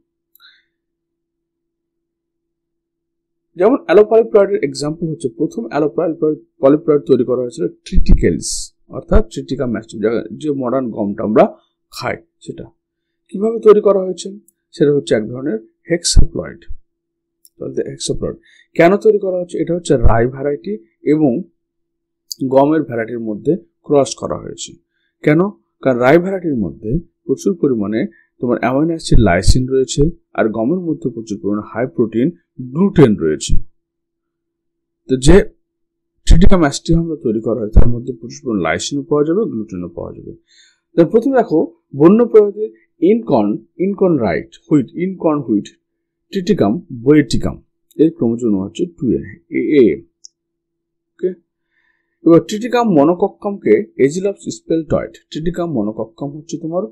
যেমন অ্যালোপলিপ্লয়েডের এক্সাম্পল হচ্ছে, প্রথম অ্যালোপলিপ্লয়েড তৈরি করা হয়েছিল ট্রিটিকেলস অর্থাৎ ট্রিটিকা ম্যাস্টিফ, যে মডার্ন গমটা আমরা খাই সেটা। কিভাবে তৈরি করা হয়েছে, সেটা হচ্ছে এক ধরনের হেক্সাপ্লয়েড। হেক্সাপ্লয়েড কেন তৈরি করা হচ্ছে, এটা হচ্ছে রাই ভ্যারাইটি এবং গমের ভ্যারাইটির মধ্যে ক্রস করা হয়েছে। কেন, কারণ রাই ভ্যারাইটির মধ্যে প্রচুর পরিমাণে তোমার অ্যামাইনো অ্যাসিড লাইসিন রয়েছে, আর গমের মধ্যে প্রচুর পরিমাণে হাই প্রোটিন গ্লুটেন রয়েছে। তো যে ট্রিটিকা ম্যাস্টিফ আমরা তৈরি করা হয় তার মধ্যে প্রচুর পরিমাণে লাইসিনও পাওয়া যাবে, গ্লুটেনও পাওয়া যাবে। প্রথমে দেখো বন্য প্রজাতির ইনকর্ন হুইট ট্রিটিকাম বোয়েটিকাম, এর ক্রোমোজোম হচ্ছে 2A। ওকে, এবার ট্রিটিকাম মনোকক্কামকে এজিলপস স্পেলটয়েড। ট্রিটিকাম মনোকক্কাম হচ্ছে তোমার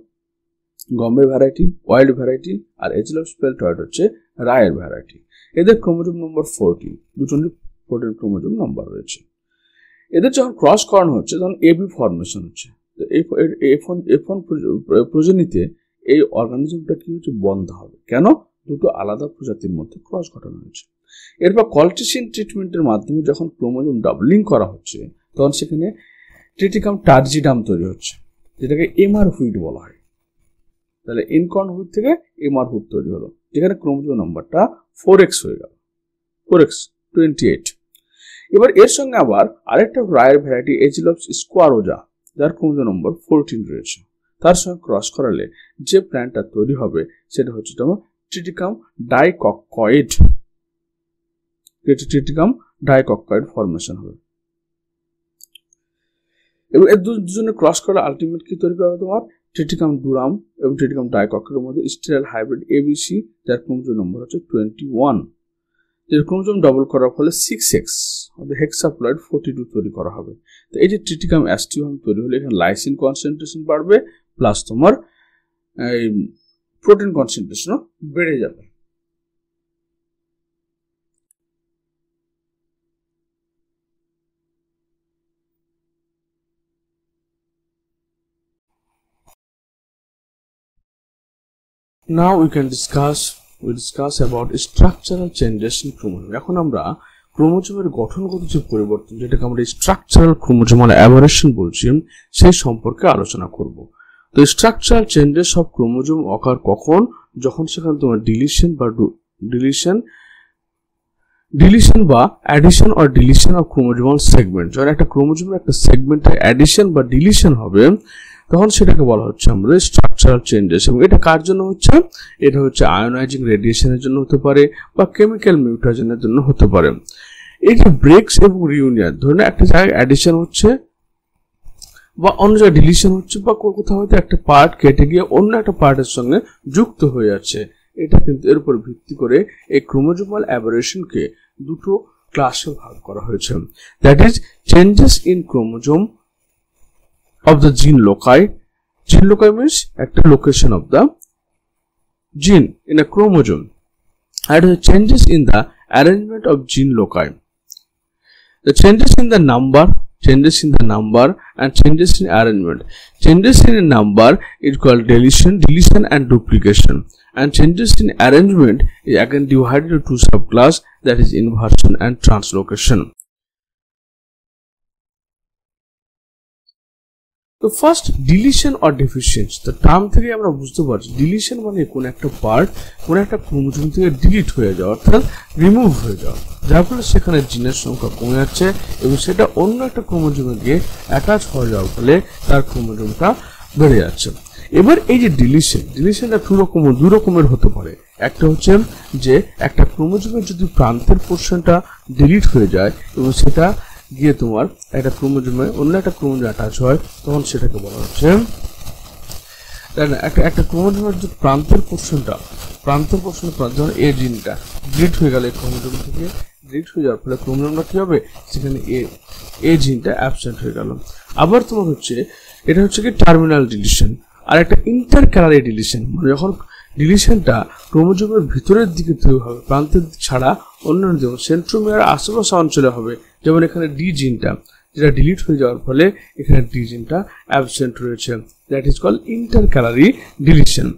গমের ভ্যারাইটি, ওয়াইল্ড ভ্যারাইটি, আর এজিলপস স্পেলটয়েড হচ্ছে রায়ের ভ্যারাইটি। এদের ক্রোমোজোম নম্বর 14, দুটো 14 ক্রোমোজোম নাম্বার রয়েছে। এদের যখন ক্রস করানো হচ্ছে তখন এবি ফর্মেশন হচ্ছে। তো F1 প্রজনীতে এই অর্গানিজমটা কি হচ্ছে, বন্ধ হবে। কেন, দুটো আলাদা প্রজাতির মধ্যে ক্রস ঘটানো হয়েছে। এরপর কলট্রিসিন ট্রিটমেন্টের মাধ্যমে যখন ক্রোমোজোম ডাবলিং করা হচ্ছে তখন সেখানে ট্রিটিকাম টার্জিডাম তৈরি হচ্ছে, যেটাকে এমআর হুইট বলা হয়। তাহলে ইনকর্ন হুইট থেকে এমআর হুইট তৈরি হলো, যেখানে ক্রোমোজোম নাম্বারটা 4x হয়ে গেল, 4x28। এবার এর সঙ্গে আবার আরেকটা রায়ের ভ্যারাইটি এজিলপস স্কোয়ারোজা, যার ক্রোমোজোম নম্বর 14 রয়েছে, তার সঙ্গে ক্রস করালে যে প্ল্যান্টটা তৈরি হবে সেটা হচ্ছে তোমার ট্রিটিকাম ডাইকক্কয়েড ফরমেশন হবে। এবং এর দুজনে ক্রস করে আলটিমেট কি তৈরি করা হবে, তোমার ট্রিটিকাম ডুরাম এবং ট্রিটিকাম ডাইকক্কয়েডের মধ্যে স্টেরাইল হাইব্রিড এবিসি, যার ক্রোমোজোম নম্বর হচ্ছে 21। এর ক্রোমোজোম ডাবল করার ফলে 6x অর্থাৎ হেক্সাপ্লয়েড 42 তৈরি করা হবে। তো এই যে ট্রিটিকাম অ্যাস্টিভাম তৈরি হলে এখানে লাইসিন কনসেন্ট্রেশন বাড়বে, প্লাস তোমার এই প্রোটিন কনসেন্ট্রেশনও বেড়ে যাবে। Now we discuss about structural changes in chromosome. এখন আমরা ক্রোমোজোমের গঠনগত যে পরিবর্তন, যেটাকে আমরা স্ট্রাকচারাল ক্রোমোজোমাল অ্যাবারেশন বলছি, সেই সম্পর্কে আলোচনা করব। তো স্ট্রাকচারাল চেঞ্জেস অফ ক্রোমোজোম অকার কখন, যখন সেখানে তোমার ডিলিশন বা addition or deletion of chromosomal segment, যখন একটা ক্রোমোজোমের একটা সেগমেন্টে অ্যাডিশন বা ডিলিশন হবে তখন সেটাকে বলা হচ্ছে আমরা স্ট্রাকচারাল চেঞ্জেস। এবং এটা কার জন্য হচ্ছে, এটা হচ্ছে আয়োনাইজিং রেডিয়েশনের জন্য হতে পারে বা কেমিক্যাল মিউটেশনের জন্য হতে পারে। এই যে ব্রেকস এবং রিউনিয়ন, ধরুন একটা জায়গায় অ্যাডিশন হচ্ছে বা অন্য জায়গায় ডিলিশন হচ্ছে, বা কোথাও হয়তো একটা পার্ট কেটে গিয়ে অন্য একটা পার্টের সঙ্গে যুক্ত হয়ে যাচ্ছে, এটা কিন্তু এর উপর ভিত্তি করে এই ক্রোমোজোমাল অ্যাবারেশনকে দুটো ক্লাসে ভাগ করা হয়েছে। That is changes in chromosome of the gene loci. Gene loci means একটা location of the gene in a chromosome, and the changes in the arrangement of gene loci. The changes in the number and changes in arrangement. Changes in number is called deletion and duplication, and changes in arrangement is again divided into two subclass, that is inversion and translocation. তো first deletion or deficiency, তো term থেকে আমরা বুঝতে পারছি deletion মানে কোন একটা part কোন একটা ক্রোমোজোম থেকে ডিলিট হয়ে যাওয়া অর্থাৎ রিমুভ হয়ে যাওয়া, যার ফলে সেখানে জিনের সংখ্যা কমে যাচ্ছে এবং সেটা অন্য একটা ক্রোমোজোমে গিয়ে অ্যাটাচ হয়ে যাওয়ার ফলে তার ক্রোমোজোমটা বেড়ে যাচ্ছে। এবার এই যে ডিলিশনটা দুই রকমের হতে পারে। একটা হচ্ছে যে একটা ক্রোমোজোমের যদি প্রান্তের পোর্শনটা ডিলিট হয়ে যায় এবং সেটা গিয়ে তোমার একটা ক্রোমোজোমে অন্য একটা ক্রোমোজোমে অ্যাটাচ হয়, তখন সেটাকে বলা হচ্ছে একটা ক্রোমোজোমের যে প্রান্তের পোর্শনটা যখন এ জিনটা ডিলিট হয়ে গেল, এই ক্রোমোজোম থেকে ডিলিট হয়ে যাওয়ার ফলে ক্রোমোজোমটা কি হবে, সেখানে এ জিনটা অ্যাবসেন্ট হয়ে গেল। আবার তোমার হচ্ছে এটা হচ্ছে কি টার্মিনাল ডিলিশন। আর একটা ইন্টারক্যালারি ডিলিশন, মানে যখন ডিলিশনটা ক্রোমোজোমের ভিতরের দিকে হবে, প্রান্তের ছাড়া অন্য যেমন সেন্ট্রোমিয়ার আশেপাশে অঞ্চলে হবে, যেমন এখানে ডি জিনটা যেটা ডিলিট হয়ে যাওয়ার ফলে এখানে ডি জিনটা অ্যাবসেন্ট রয়েছে, that is called intercalary deletion.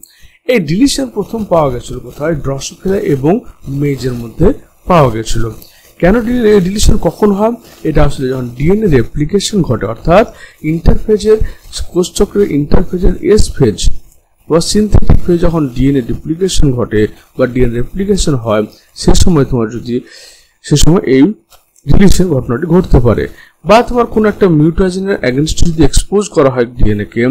এই ডিলিশন প্রথম পাওয়া গেছিল কোথায়, ড্রসোফিলা এবং মেজের মধ্যে পাওয়া গেছিল। কেন ডিলিশন কখন হয়, এটা আসলে যখন ডিএনএ রেপ্লিকেশন ঘটে, অর্থাৎ ইন্টারফেজের কোষচক্রের ইন্টারফেজের এস ফেজ বা সিনথেটিক ফেজ যখন ডিএনএ ডুপ্লিকেশন ঘটে বা ডিএনএ রেপ্লিকেশন হয়, সে সময় এই ডিলিশন ঘটনাটি ঘটতে পারে। বা তোমার কোনো একটা মিউটেশনের এগেনস্ট যদি এক্সপোজ করা হয় ডিএনএ কে,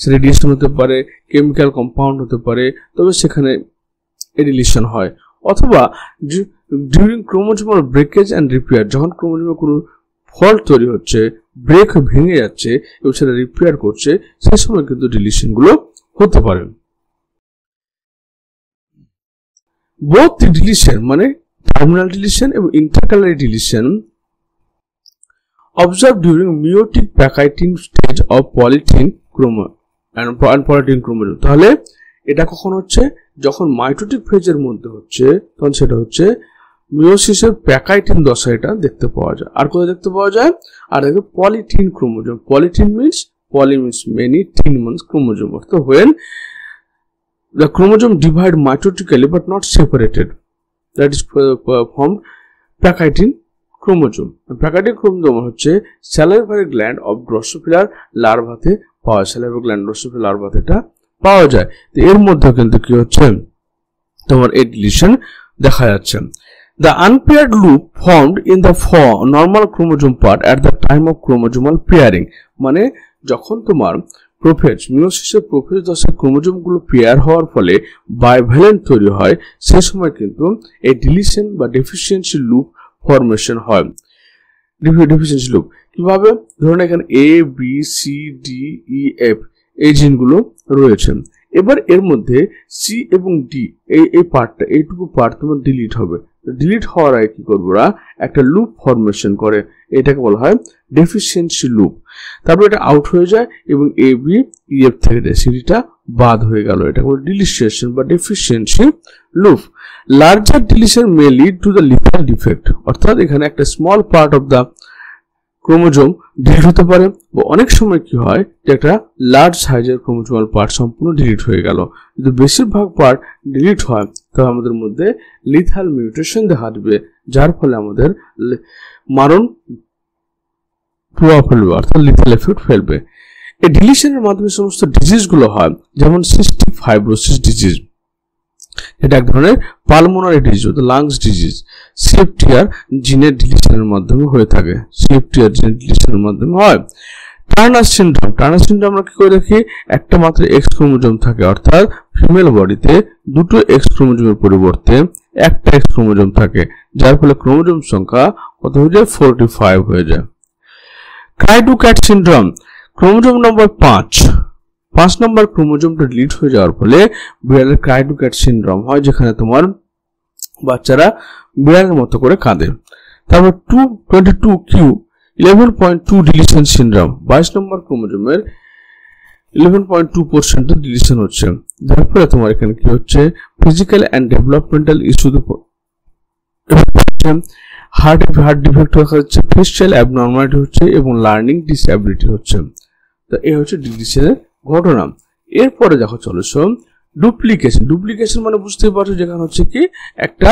সে রেডিয়েশন হতে পারে, কেমিক্যাল কম্পাউন্ড হতে পারে, তবে সেখানে এই ডিলিশন হয়। অথবা during chromosomal breakage and repair, যখন ক্রোমোজোমে কোনো ফল্ট তৈরি হচ্ছে, ব্রেক ভেঙে যাচ্ছে এবং সেটা রিপেয়ার করছে, সেই সময় কিন্তু ডিলিশনগুলো হতে পারে। বোথ ডিলিশন মানে টার্মিনাল ডিলিশন এবং ইন্টারক্যালারি deletion observed during meiotic Pachytene stage of polytene chromosome. তাহলে এটা কখন হচ্ছে, যখন মাইটোটিক ফেজের মধ্যে হচ্ছে, তখন সেটা হচ্ছে মিওসিসের প্যাকাইটিন দশা এটা দেখতে পাওয়া যায়। আর কোথায় দেখতে পাওয়া যায়, আর দেখো polytene chromosome. Polytene means poly means many, tin means chromosome. So when the chromosome divide mitotically but not separated, that is formed Pachytene chromosome. Pachytene chromosome হচ্ছে salivary gland of Drosophila larvae পাওয়া, salivary gland Drosophila larvae এটা পাওয়া যায়। তো এর মধ্যে কিন্তু কি হচ্ছে, তোমার এই ডিলিশন দেখা যাচ্ছে। The unpaired loop formed in the normal chromosome part at the time of chromosomal pairing, মানে যখন তোমার প্রোফেজ মিওসিসের প্রোফেজ দশায় ক্রোমোজোমগুলো পেয়ার হওয়ার ফলে বাইভ্যালেন্ট তৈরি হয়, সে সময় কিন্তু এই ডিলিশন বা ডেফিসিয়েন্সি লুপ ফরমেশন হয়। ডেফিসিয়েন্সি লুপ কিভাবে, ধরুন এখানে A B C D E F এই জিনগুলো রয়েছে। এবার এর মধ্যে সি এবং ডি এই পার্টটা, এইটুকু পার্ট তোমার ডিলিট হবে। ডিলিট হওয়ার আগে কি করবো, একটা লুপ ফরমেশন করে, এটাকে বলা হয় ডেফিসিয়েন্সি লুপ। তারপর এটা আউট হয়ে যায় এবং এ বি ই এফ থেকে সিডিটা বাদ হয়ে গেল, এটা হলো ডিলিশন বা deficiency loop. Larger deletion may lead to the lethal defect, অর্থাৎ এখানে একটা small part of the chromosome delete হতে পারে, বা অনেক সময় কি হয় যে একটা লার্জ সাইজের ক্রোমোজোমাল পার্ট সম্পূর্ণ ডিলিট হয়ে গেল। যদি বেশিরভাগ পার্ট ডিলিট হয় তবে আমাদের মধ্যে লিথাল মিউটেশন দেখা দিবে, যার ফলে আমাদের মারণ প্রভাব ফেলবে, অর্থাৎ লিথাল এফেক্ট ফেলবে। এই ডিলিশনের মাধ্যমে সমস্ত ডিজিজগুলো হয়, যেমন সিস্টিক ফাইব্রোসিস ডিজিজ, এটা এক ধরনের পালমোনারি ডিজিজ, লাংস ডিজিজ। সিএফটিআর জিনের ডিলিশনের মাধ্যমে হয়ে থাকে, সিএফটিআর জিনের ডিলিশনের মাধ্যমে হয়। টার্নার সিনড্রোম আমরা কি করে দেখি, একটা মাত্র এক্স ক্রোমোজোম থাকে, অর্থাৎ ফিমেল বডিতে দুটো এক্স ক্রোমোজোমের পরিবর্তে একটা এক্স ক্রোমোজোম থাকে, যার ফলে ক্রোমোজোম সংখ্যা কত হয়ে যায়, 45 হয়ে যায়। ক্রাইডোক্যাট সিনড্রোম, ক্রোমোজোম নম্বর 5 নম্বর ক্রোমোজোমটা ডিলিট হয়ে যাওয়ার ফলে বিড়ালের ক্রাইডোক্যাট সিনড্রোম হয়, যেখানে তোমার বাচ্চারা বিড়ালের মতো করে কাঁদে। তারপর 22q 11.2 ডিলিশন সিনড্রোম, 22 নম্বর ক্রোমোজোমের 11.2% ডিলিশন হচ্ছে, যার ফলে তোমার এখানে কি হচ্ছে, physical and developmental issue, heart defect দেখা যাচ্ছে, ফেসিয়াল অ্যাবনর্মালিটি হচ্ছে এবং লার্নিং ডিসএবিলিটি হচ্ছে। তো এই হচ্ছে ডিলিশনের ঘটনা। এরপরে দেখো চলেছো ডুপ্লিকেশন মানে বুঝতেই পারছো, যেখানে হচ্ছে কি একটা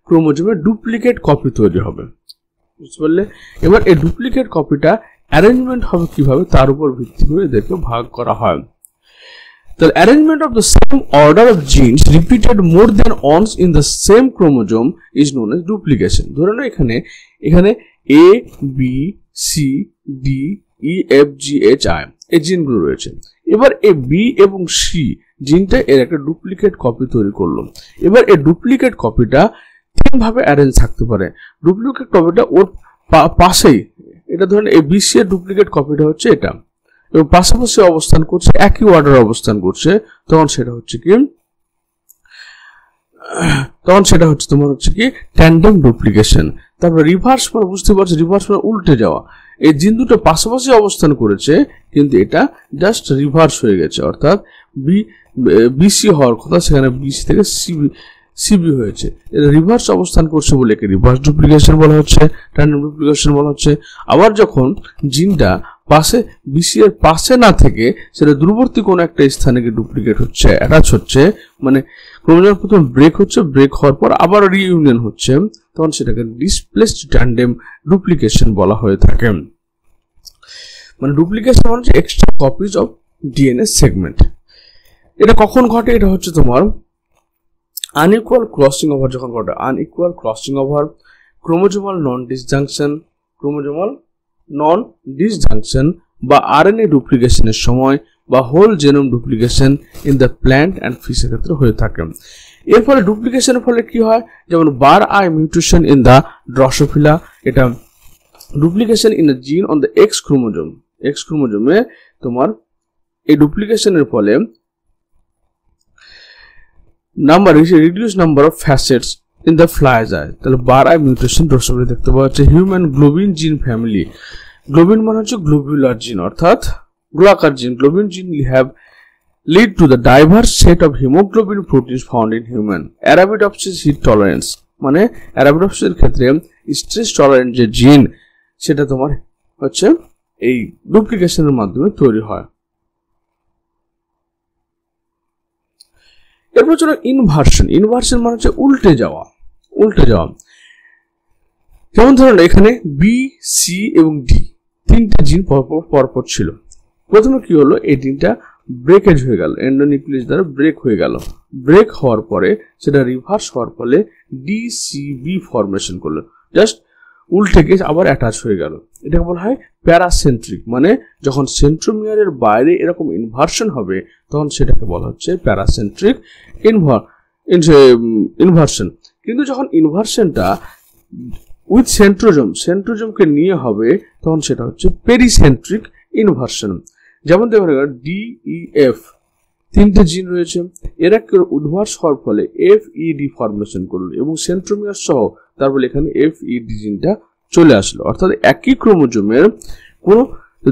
ক্রোমোজোমের ডুপ্লিকেট কপি তৈরি হবে, বুঝতে পারলে। এবার এই ডুপ্লিকেট কপিটা অ্যারেঞ্জমেন্ট হবে কিভাবে, তার উপর ভিত্তি করে এদেরকে ভাগ করা হয়। The arrangement of the same order of genes repeated more than once in the same chromosome is known as duplication. ধরে নাও এখানে A, B, C, D, E, F, G, H, I এই জিনগুলো রয়েছে। এবার এই বি এবং সি জিনটা এর একটা ডুপ্লিকেট কপি তৈরি করলো। এবার এই ডুপ্লিকেট কপিটা তিনভাবে অ্যারেঞ্জ থাকতে পারে। ডুপ্লিকেট কপিটা ওর পাশেই, এটা ধরেন এই বিসি এর ডুপ্লিকেট কপিটা হচ্ছে এটা, এবং পাশাপাশি অবস্থান করছে, একই অর্ডারে অবস্থান করছে, তখন সেটা হচ্ছে তোমার হচ্ছে কি ট্যান্ডেম ডুপ্লিকেশন। তারপর রিভার্স মানে বুঝতে পারছো, রিভার্স মানে উল্টে যাওয়া। এই জিন দুটো পাশাপাশি অবস্থান করেছে কিন্তু এটা জাস্ট রিভার্স হয়ে গেছে, অর্থাৎ বিসি হওয়ার কথা সেখানে বিসি থেকে সিবি হয়েছে। এটা রিভার্স অবস্থান করছে বলে একে রিভার্স ডুপ্লিকেশন বলা হচ্ছে, ট্যান্ডেম ডুপ্লিকেশন বলা হচ্ছে। আবার যখন জিনটা পাশে বিসি এর পাশে না থেকে সেটা দূরবর্তী কোনো একটা স্থানে গিয়ে ডুপ্লিকেট হচ্ছে, অ্যাটাচ হচ্ছে, মানে ক্রোমোজোম প্রথম ব্রেক হচ্ছে, ব্রেক হওয়ার পর আবার রিইউনিয়ন হচ্ছে, তখন সেটাকে ডিসপ্লেসড ট্যান্ডেম ডুপ্লিকেশন বলা হয়ে থাকে। মানে ডুপ্লিকেশন মানে হচ্ছে extra copies of DNA segment. এটা কখন ঘটে? এটা হচ্ছে তোমার আনইকুয়াল ক্রসিং ওভার যখন ঘটে, unequal crossing over, chromosomal non disjunction বা আরএনএ ডুপ্লিকেশনের সময় বা whole genome duplication in the plant and ফিশের ক্ষেত্রে হয়ে থাকে। এর ফলে ডুপ্লিকেশনের ফলে কি হয়, যেমন bar eye mutation in the Drosophila, এটা duplication in the gene on the X ক্রোমোজোমে তোমার এই ডুপ্লিকেশনের ফলে reduce number of facets in the ফ্লাইজাই, তাহলে বার আই মিউটেশন ড্রসোফিলা দেখতে পাওয়া যাচ্ছে। Human globin gene family, globin মানে হচ্ছে গ্লোবুলার জিন অর্থাৎ গোলাকার জিন, গ্লোবিন জিন lead to the diverse set of hemoglobin proteins found in human. Arabidopsis heat tolerance মানে অ্যারাবিডপসিসের ক্ষেত্রে স্ট্রেস টলারেন্ট যে জিন সেটা তোমার হচ্ছে এই ডুপ্লিকেশনের মাধ্যমে তৈরি হয়। এরপর চলো ইনভার্সন মানে হচ্ছে উল্টে যাওয়া। যেমন ধরুন এখানে বি, সি এবং ডি তিনটা জিন পরপর ছিল। প্রথমে কি হলো, এই জিনটা ব্রেকেজ হয়ে গেল, এন্ডোনিউক্লিয়াস দ্বারা ব্রেক হয়ে গেল। ব্রেক হওয়ার পরে সেটা রিভার্স হওয়ার ফলে ডিসিবি ফরমেশন করলো, জাস্ট উল্টে গিয়ে আবার অ্যাটাচ হয়ে গেল। এটাকে বলা হয় প্যারাসেন্ট্রিক, মানে যখন সেন্ট্রোমিয়ারের বাইরে এরকম ইনভার্সন হবে তখন সেটাকে বলা হচ্ছে প্যারাসেন্ট্রিক ইনভার্সন। কিন্তু যখন ইনভার্সনটা উইথ সেন্ট্রোজোমকে নিয়ে হবে তখন সেটা হচ্ছে পেরিসেন্ট্রিক ইনভার্সন। যেমন দেখুন ডিইএফ তিনটে জিন রয়েছে, এরা উদ্ভাস হওয়ার ফলে এফইডি ফরমেশন করলো এবং সেন্ট্রোমিয়ার সহ তারপরে এখানে এফইডি জিনটা চলে আসলো। অর্থাৎ একই ক্রোমোজোমের কোনো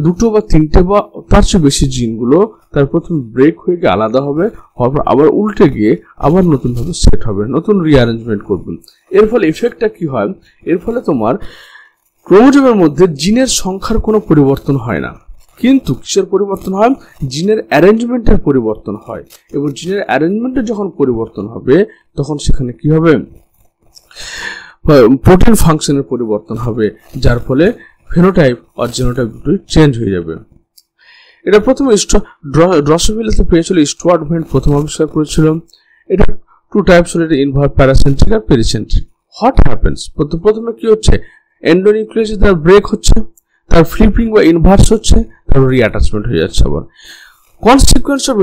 দুটো বা তিনটে বা তার চেয়ে বেশি জিনগুলো তার প্রথম ব্রেক হয়ে গিয়ে আলাদা হবে, আবার উল্টে গিয়ে আবার নতুনভাবে সেট হবে, নতুন রিঅ্যারেঞ্জমেন্ট করবে। এর ফলে এফেক্টটা কি হয়, এর ফলে তোমার ক্রোমোজোমের মধ্যে জিনের সংখ্যার কোনো পরিবর্তন হয় না, কিন্তু কিসের পরিবর্তন হয়, জিনের অ্যারেঞ্জমেন্টের পরিবর্তন হয়। এবং জিনের অ্যারেঞ্জমেন্টের যখন পরিবর্তন হবে তখন সেখানে কি হবে, প্রোটিন ফাংশনের পরিবর্তন হবে, যার ফলে ফেনোটাইপ আর জিনোটাইপ দুটোই চেঞ্জ হয়ে যাবে। এটা প্রথমে ড্রসোফিলাতে পেয়েছিল স্টুয়ার্ট ভেন্ট প্রথম আবিষ্কার করেছিল। এটা টু টাইপস হল, এটা প্যারাসেন্ট্রিক আর পেরিসেন্ট্রিক। হোয়াট হ্যাপেন্স, প্রথমে কি হচ্ছে, এন্ডোনিউক্লিয়াস তার ব্রেক হচ্ছে, তার ফ্লিপিং বা ইনভার্স হচ্ছে, তারপর রিঅ্যাটাচমেন্ট হয়ে যাচ্ছে। আবার কনসিকুয়েন্স অফ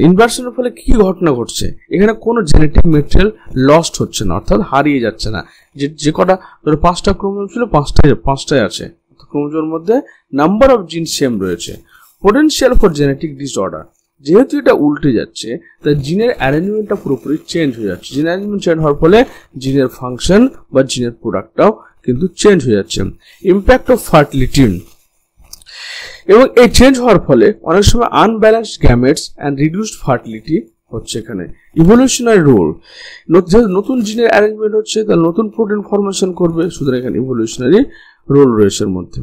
ইনভার্সনের ফলে কি ঘটনা ঘটছে, এখানে কোনো জেনেটিক মেটেরিয়াল লস্ট হচ্ছে না, অর্থাৎ হারিয়ে যাচ্ছে না। যে কটা ধরো 5টা ক্রোমোজোম ছিল, পাঁচটায় আছে, ক্রোমোজোমের মধ্যে নাম্বার অফ জিন সেম রয়েছে। পোটেনশিয়াল ফর জেনেটিক ডিসঅর্ডার, যেহেতু এটা উল্টে যাচ্ছে তাই জিনের অ্যারেঞ্জমেন্টটা পুরোপুরি চেঞ্জ হয়ে যাচ্ছে। জিনের অ্যারেঞ্জমেন্ট চেঞ্জ হওয়ার ফলে জিনের ফাংশন বা জিনের প্রোডাক্টটাও কিন্তু চেঞ্জ হয়ে যাচ্ছে। ইম্প্যাক্ট অফ ফার্টিলিটি, এবং এই চেঞ্জ হওয়ার ফলে অনেক সময় unbalanced gametes and reduced fertility হচ্ছে। এখানে ইভলিউশনারি রোল, নতুন জিনের অ্যারেঞ্জমেন্ট হচ্ছে তার নতুন প্রোটিন ফরমেশন করবে, সুতরাং এখানে ইভলিউশনারি রোল রয়েছে এর মধ্যে।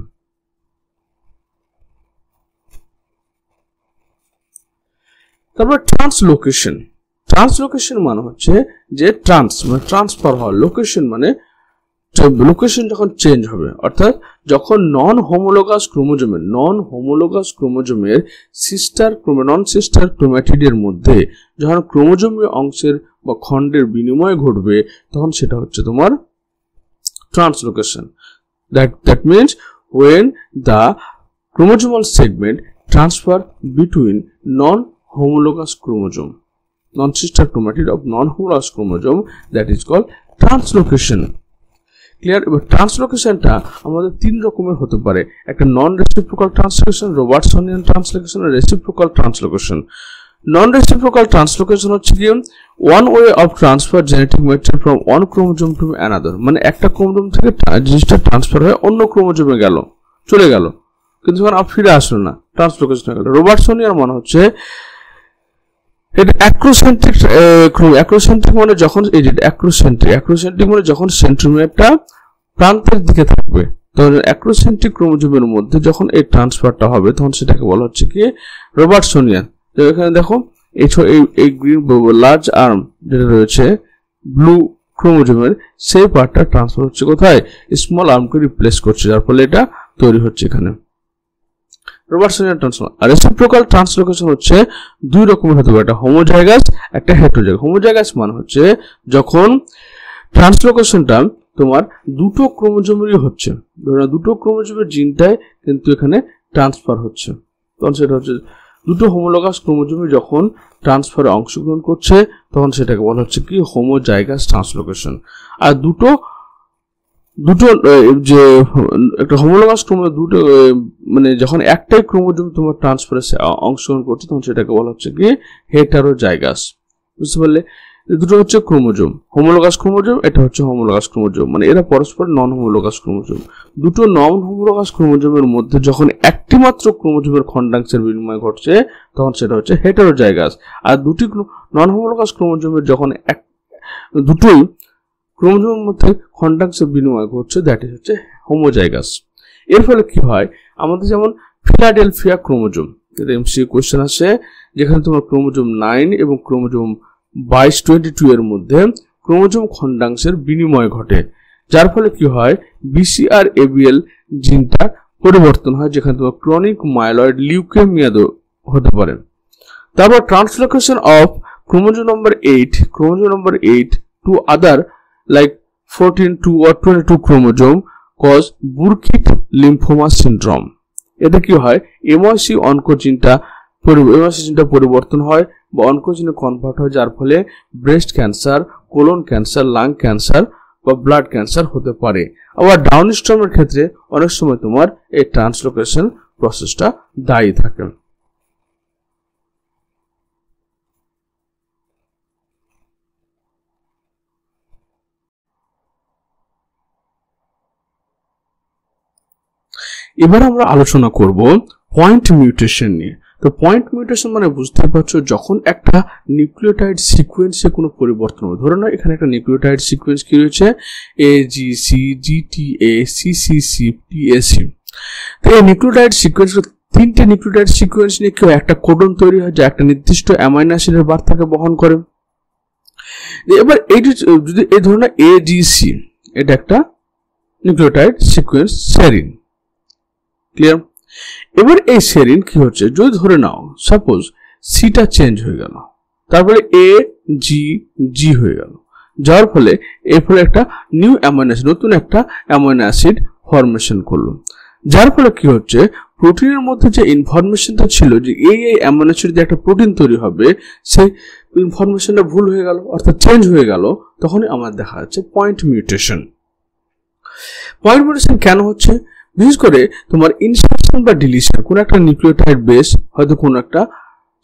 তারপর ট্রান্সলোকেশন মানে হচ্ছে যে ট্রান্সফার হওয়া, লোকেশন মানে লোকেশন যখন চেঞ্জ হবে, অর্থাৎ যখন নন হোমোলোগাস ক্রোমোজোমের নন সিস্টার ক্রোম্যাটিডের মধ্যে যখন ক্রোমোজোমীয় অংশের বা খণ্ডের বিনিময় ঘটবে তখন সেটা হচ্ছে তোমার translocation. That means when the chromosomal segment transfer between non-homologous chromosome, non-sister chromatid of non-homologous chromosome, that is called translocation. Clear? এবার ট্রান্সলোকেশনটা আমাদের তিন রকমের হতে পারে, একটা নন রেসিপ্রোকাল ট্রান্সলোকেশন, রবার্টসনিয়ান ট্রান্সলোকেশন আর রেসিপ্রোকাল ট্রান্সলোকেশন। নন রেসিপ্রোকাল ট্রান্সলোকেশন হচ্ছে কি one way of transfer genetic material from one chromosome to another, মানে একটা ক্রোমোজোম থেকে জিনিসটা ট্রান্সফার হয়ে অন্য ক্রোমোজোমে গেল, চলে গেল, কিন্তু যখন ফিরে আসলো না, ট্রান্সলোকেশন হয়ে গেল। রবার্টসনিয়ান মানে হচ্ছে এটা অ্যাক্রোসেন্ট্রিক, অ্যাক্রোসেন্ট্রিক মানে যখন এই যে অ্যাক্রোসেন্ট্রিক মানে যখন সেন্ট্রোমিয়ারটা প্রান্তের দিকে থাকবে, তখন অ্যাক্রোসেন্ট্রিক ক্রোমোজোমের মধ্যে যখন এই ট্রান্সফারটা হবে তখন সেটাকে বলা হচ্ছে কি রবার্টসনিয়ান। তো এখানে দেখো এই গ্রিন লার্জ আর্ম যেটা রয়েছে ব্লু ক্রোমোজোমের, সেই পার্টটা ট্রান্সফার হচ্ছে কোথায়, স্মল আর্মকে রিপ্লেস করছে, যার ফলে এটা তৈরি হচ্ছে এখানে রবার্টসনিয়ান ট্রান্সফার। আর রেসিপ্রোকাল ট্রান্সলোকেশন হচ্ছে দুই রকমের হতে পারে, একটা হোমোজাইগাস, একটা হেটেরোজাইগাস। হোমোজাইগাস মানে হচ্ছে যখন ট্রান্সলোকেশনটা তোমার দুটো ক্রোমোজোমেরই হচ্ছে, ধরো দুটো ক্রোমোজোমের জিনটাই কিন্তু এখানে ট্রান্সফার হচ্ছে, তখন সেটা হচ্ছে দুটো হোমোলগাস ক্রোমোজোমে যখন ট্রান্সফারে অংশগ্রহণ করছে তখন সেটাকে বলা হচ্ছে কি হোমোজাইগাস ট্রান্সলোকেশন। আর দুটো যে একটা হোমোলগাস ক্রোমোজোম দুটো মানে যখন একটাই ক্রোমোজোম তোমার ট্রান্সফারে অংশগ্রহণ করছে তখন সেটাকে বলা হচ্ছে কি হেটারোজাইগাস। বুঝতে পারলে? দুটো হচ্ছে ক্রোমোজোম, হোমোলগাস ক্রোমোজোম, এটা হচ্ছে হোমোলগাস ক্রোমোজোম, মানে এরা পরস্পর নন হোমোলগাস ক্রোমোজোম। দুটো নন হোমোলগাস ক্রোমোজোমের মধ্যে যখন একটি মাত্র ক্রোমোজোমের খণ্ডাংশের বিনিময় ঘটছে তখন সেটা হচ্ছে হেটারোজাইগাস। আর দুটি নন হোমোলগাস ক্রোমোজোমের যখন দুটোই ক্রোমোজোমের মধ্যে খণ্ডাংশের বিনিময় ঘটছে, দ্যাট ইজ হচ্ছে হোমোজাইগাস। এর ফলে কি হয়, আমাদের যেমন ফিলাডেলফিয়া ক্রোমোজোম, এটা এমসিকিউ কোশ্চেন আসে, যেখানে তোমার ক্রোমোজোম 9 এবং ক্রোমোজোম 22 এর মধ্যে ক্রোমোজোম খণ্ডাংশের বিনিময় ঘটে, যার ফলে কি হয় BCR-ABL জিনটা পরিবর্তন হয়, যেখানে তোমার ক্রনিক মাইলয়েড লিউকেমিয়া হতে পারে। তারপর translocation of chromosome number 8 to other like 14, 2 or 22 chromosome cause Burkitt lymphoma syndrome. এতে কি হয় MYC অনকোজিনটা পরিবর্তন হয় বা অনকোজিনে কনভার্ট হয়, যার ফলে breast cancer, colon cancer, lung cancer বা ব্লাড ক্যান্সার হতে পারে। আবার ডাউনস্ট্রিমের ক্ষেত্রে অনেক সময় তোমার এই ট্রান্সলোকেশন প্রসেসটা দায়ী থাকে। এবার আমরা আলোচনা করব পয়েন্ট মিউটেশন নিয়ে। তো পয়েন্ট মিউটেশন মানে বুঝতে পারছো, যখন একটা নিউক্লিওটাইড সিকোয়েন্সে কোনো পরিবর্তন হবে। ধরে নাও এখানে একটা নিউক্লিওটাইড সিকোয়েন্স কি রয়েছে AGC GTA CCC TAC। তো এই নিউক্লিওটাইড সিকোয়েন্স, তিনটে নিউক্লিওটাইড সিকোয়েন্স নিয়ে কেউ একটা কোডন তৈরি হয় যা একটা নির্দিষ্ট অ্যামাইনো অ্যাসিডের বার্তাকে বহন করে। এবার এইটি যদি এই ধরনের AGC, এটা একটা নিউক্লিওটাইড সিকোয়েন্স সেরিন। ক্লিয়ার? এবার এই সেরিন কি হচ্ছে, যদি ধরে নাও সাপোজ সিটা চেঞ্জ হয়ে গেল, তারপরে AGG হয়ে গেল, যার ফলে এর ফলে একটা নিউ অ্যামাইনো অ্যাসিড, নতুন একটা অ্যামাইনো অ্যাসিড ফরমেশন করলো, যার ফলে কি হচ্ছে প্রোটিনের মধ্যে যে ইনফরমেশনটা ছিল যে এই অ্যামাইনো অ্যাসিড দিয়ে একটা প্রোটিন তৈরি হবে, সেই ইনফরমেশনটা ভুল হয়ে গেল, অর্থাৎ চেঞ্জ হয়ে গেল, তখনই আমার দেখা যাচ্ছে পয়েন্ট মিউটেশন। পয়েন্ট মিউটেশন কেন হচ্ছে? বিশেষ করে তোমার ইনসারশন বা ডিলিশন, কোন একটা নিউক্লিওটাইড বেস হয়তো কোন একটা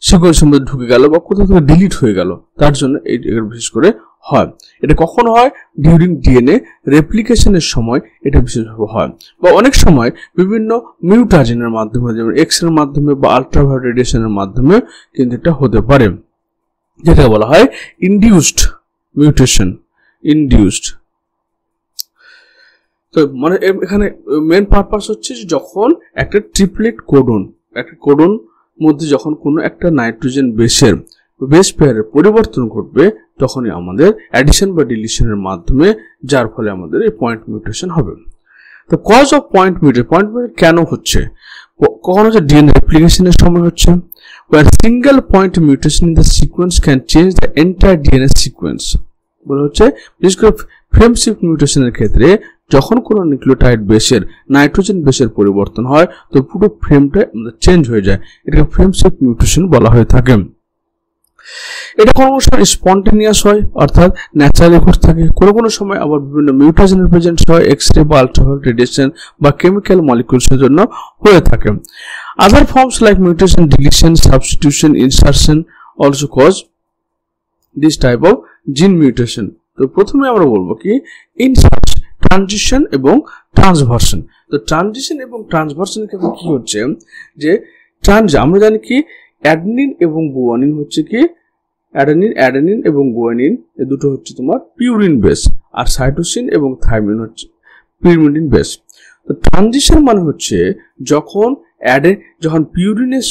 সিকোয়েন্সের মধ্যে ঢুকে গেল বা কোথাও থেকে ডিলিট হয়ে গেল, তার জন্য এই বিশেষ করে হয়। এটা কখন হয়? ডিউরিং ডিএনএ রেপ্লিকেশনের সময় এটা বিশেষভাবে হয়, বা অনেক সময় বিভিন্ন মিউটাজেনের মাধ্যমে, যেমন এক্স-রের মাধ্যমে বা আলট্রাভায়োলেট রেডিয়েশনের মাধ্যমে কিন্তু এটা হতে পারে, যেটা বলা হয় ইনডিউসড মিউটেশন। ইনডিউসড তো মানে এখানে মেন পারপাস হচ্ছে যে যখন একটা ট্রিপলেট কোডন, একটা কোডন মধ্যে যখন কোনো একটা নাইট্রোজেন বেস পেয়ারের পরিবর্তন ঘটবে, তখনই আমাদের অ্যাডিশন বা ডিলিশনের মাধ্যমে, যার ফলে আমাদের এই পয়েন্ট মিউটেশন হবে। তো কজ অফ পয়েন্ট মিউটেশন কেন হচ্ছে? কখন হচ্ছে ডিএনএ রেপ্লিকেশনের সময় হচ্ছে, where single point mutation in the sequence can change the entire DNA sequence। বলা হচ্ছে বিশেষ করে ফ্রেম শিফট মিউটেশনের ক্ষেত্রে যখন কোনো নিউক্লিওটাইড বেসের নাইট্রোজেন বেসের পরিবর্তন হয় তো পুরো ফ্রেমটা আমাদের চেঞ্জ হয়ে যায়, এটাকে ফ্রেম শিফট মিউটেশন বলা হয়ে থাকে। এটা কোনো সময় স্পন্টেনিয়াস হয় অর্থাৎ ন্যাচারালি ঘটে থাকে, কোনো সময় আবার বিভিন্ন মিউটেশনের প্রেজেন্স হয়, এক্স-রে বা আলট্রাভায়োলেট রেডিয়েশন বা কেমিক্যাল মলিকিউলসের জন্য হয়ে থাকে। Other forms like mutation, deletion, substitution, insertion also cause this type of gene mutation. তো প্রথমে আমরা বলবো কি ইনসারশন, ট্রানজিশন এবং ট্রান্সভার্সন। তো ট্রানজিশন এবং ট্রান্সভার্সনের ক্ষেত্রে কি হচ্ছে যে আমরা জানি কি অ্যাডেনিন এবং গুয়ানিন হচ্ছে কি অ্যাডেনিন এবং গুয়ানিন এই দুটো হচ্ছে তোমার পিউরিন বেস, আর সাইটোসিন এবং থাইমিন হচ্ছে পিরিমিডিন বেস। তো ট্রানজিশন মানে হচ্ছে যখন পিউরিনের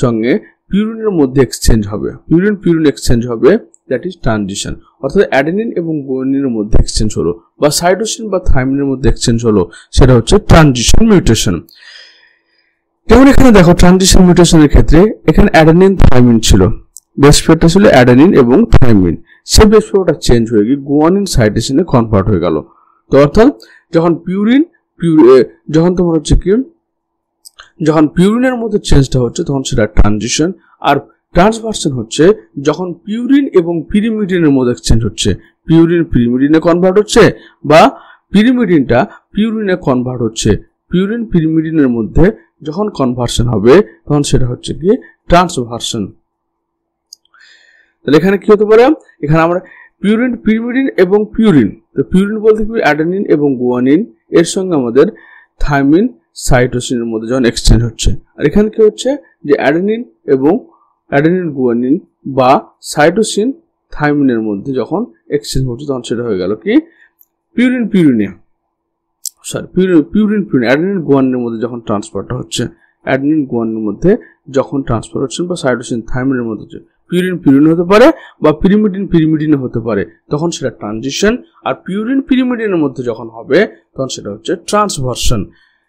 সঙ্গে পিউরিনের মধ্যে এক্সচেঞ্জ হবে, পিউরিন এক্সচেঞ্জ হবে, দ্যাট ইজ ট্রানজিশন। অর্থাৎ অ্যাডেনিন এবং গুয়ানিনের মধ্যে এক্সচেঞ্জ হলো বা সাইটোসিন বা থাইমিনের মধ্যে এক্সচেঞ্জ হলো, সেটা হচ্ছে ট্রানজিশন মিউটেশন। যেমন এখানে দেখো ট্রানজিশন মিউটেশনের ক্ষেত্রে এখানে অ্যাডেনিন থাইমিন ছিল, বেস পেয়ারটা ছিল অ্যাডেনিন এবং থাইমিন, সেই বেস পেয়ারটা চেঞ্জ হয়ে গিয়ে গুয়ানিন সাইটোসিনে কনভার্ট হয়ে গেল। তো অর্থাৎ যখন যখন পিউরিনের মধ্যে চেঞ্জটা হচ্ছে তখন সেটা ট্রানজিশন। আর ট্রান্সভার্সন হচ্ছে যখন পিউরিন এবং পিরিমিডিনের মধ্যে এক্সচেঞ্জ হচ্ছে, পিউরিন পিরিমিডিনে কনভার্ট হচ্ছে বা পিরিমিডিনটা পিউরিনে কনভার্ট হচ্ছে, পিউরিন পিরিমিডিনের মধ্যে যখন কনভার্সন হবে তখন সেটা হচ্ছে কি ট্রান্সভার্সন। তাহলে এখানে কি হতে পারে, এখানে আমরা পিউরিন পিরিমিডিন এবং পিউরিন, তো পিউরিন বলতে কি অ্যাডেনিন এবং গুয়ানিন, এর সঙ্গে আমাদের থাইমিন সাইটোসিনের মধ্যে যখন এক্সচেঞ্জ হচ্ছে। আর এখানে কি হচ্ছে যে অ্যাডেনিন গুয়ানিন বা সাইটোসিন থাইমিনের মধ্যে যখন এক্সচেঞ্জ হচ্ছে তখন সেটা হয়ে গেল কি পিউরিন অ্যাডেনিন গুয়ানিনের মধ্যে যখন ট্রান্সফারটা হচ্ছে, বা সাইটোসিন থাইমিনের মধ্যে হচ্ছে, পিউরিন হতে পারে বা পিরিমিডিন হতে পারে, তখন সেটা ট্রানজিশন। আর পিউরিন পিরিমিডিনের মধ্যে যখন হবে তখন সেটা হচ্ছে ট্রান্সভার্সন,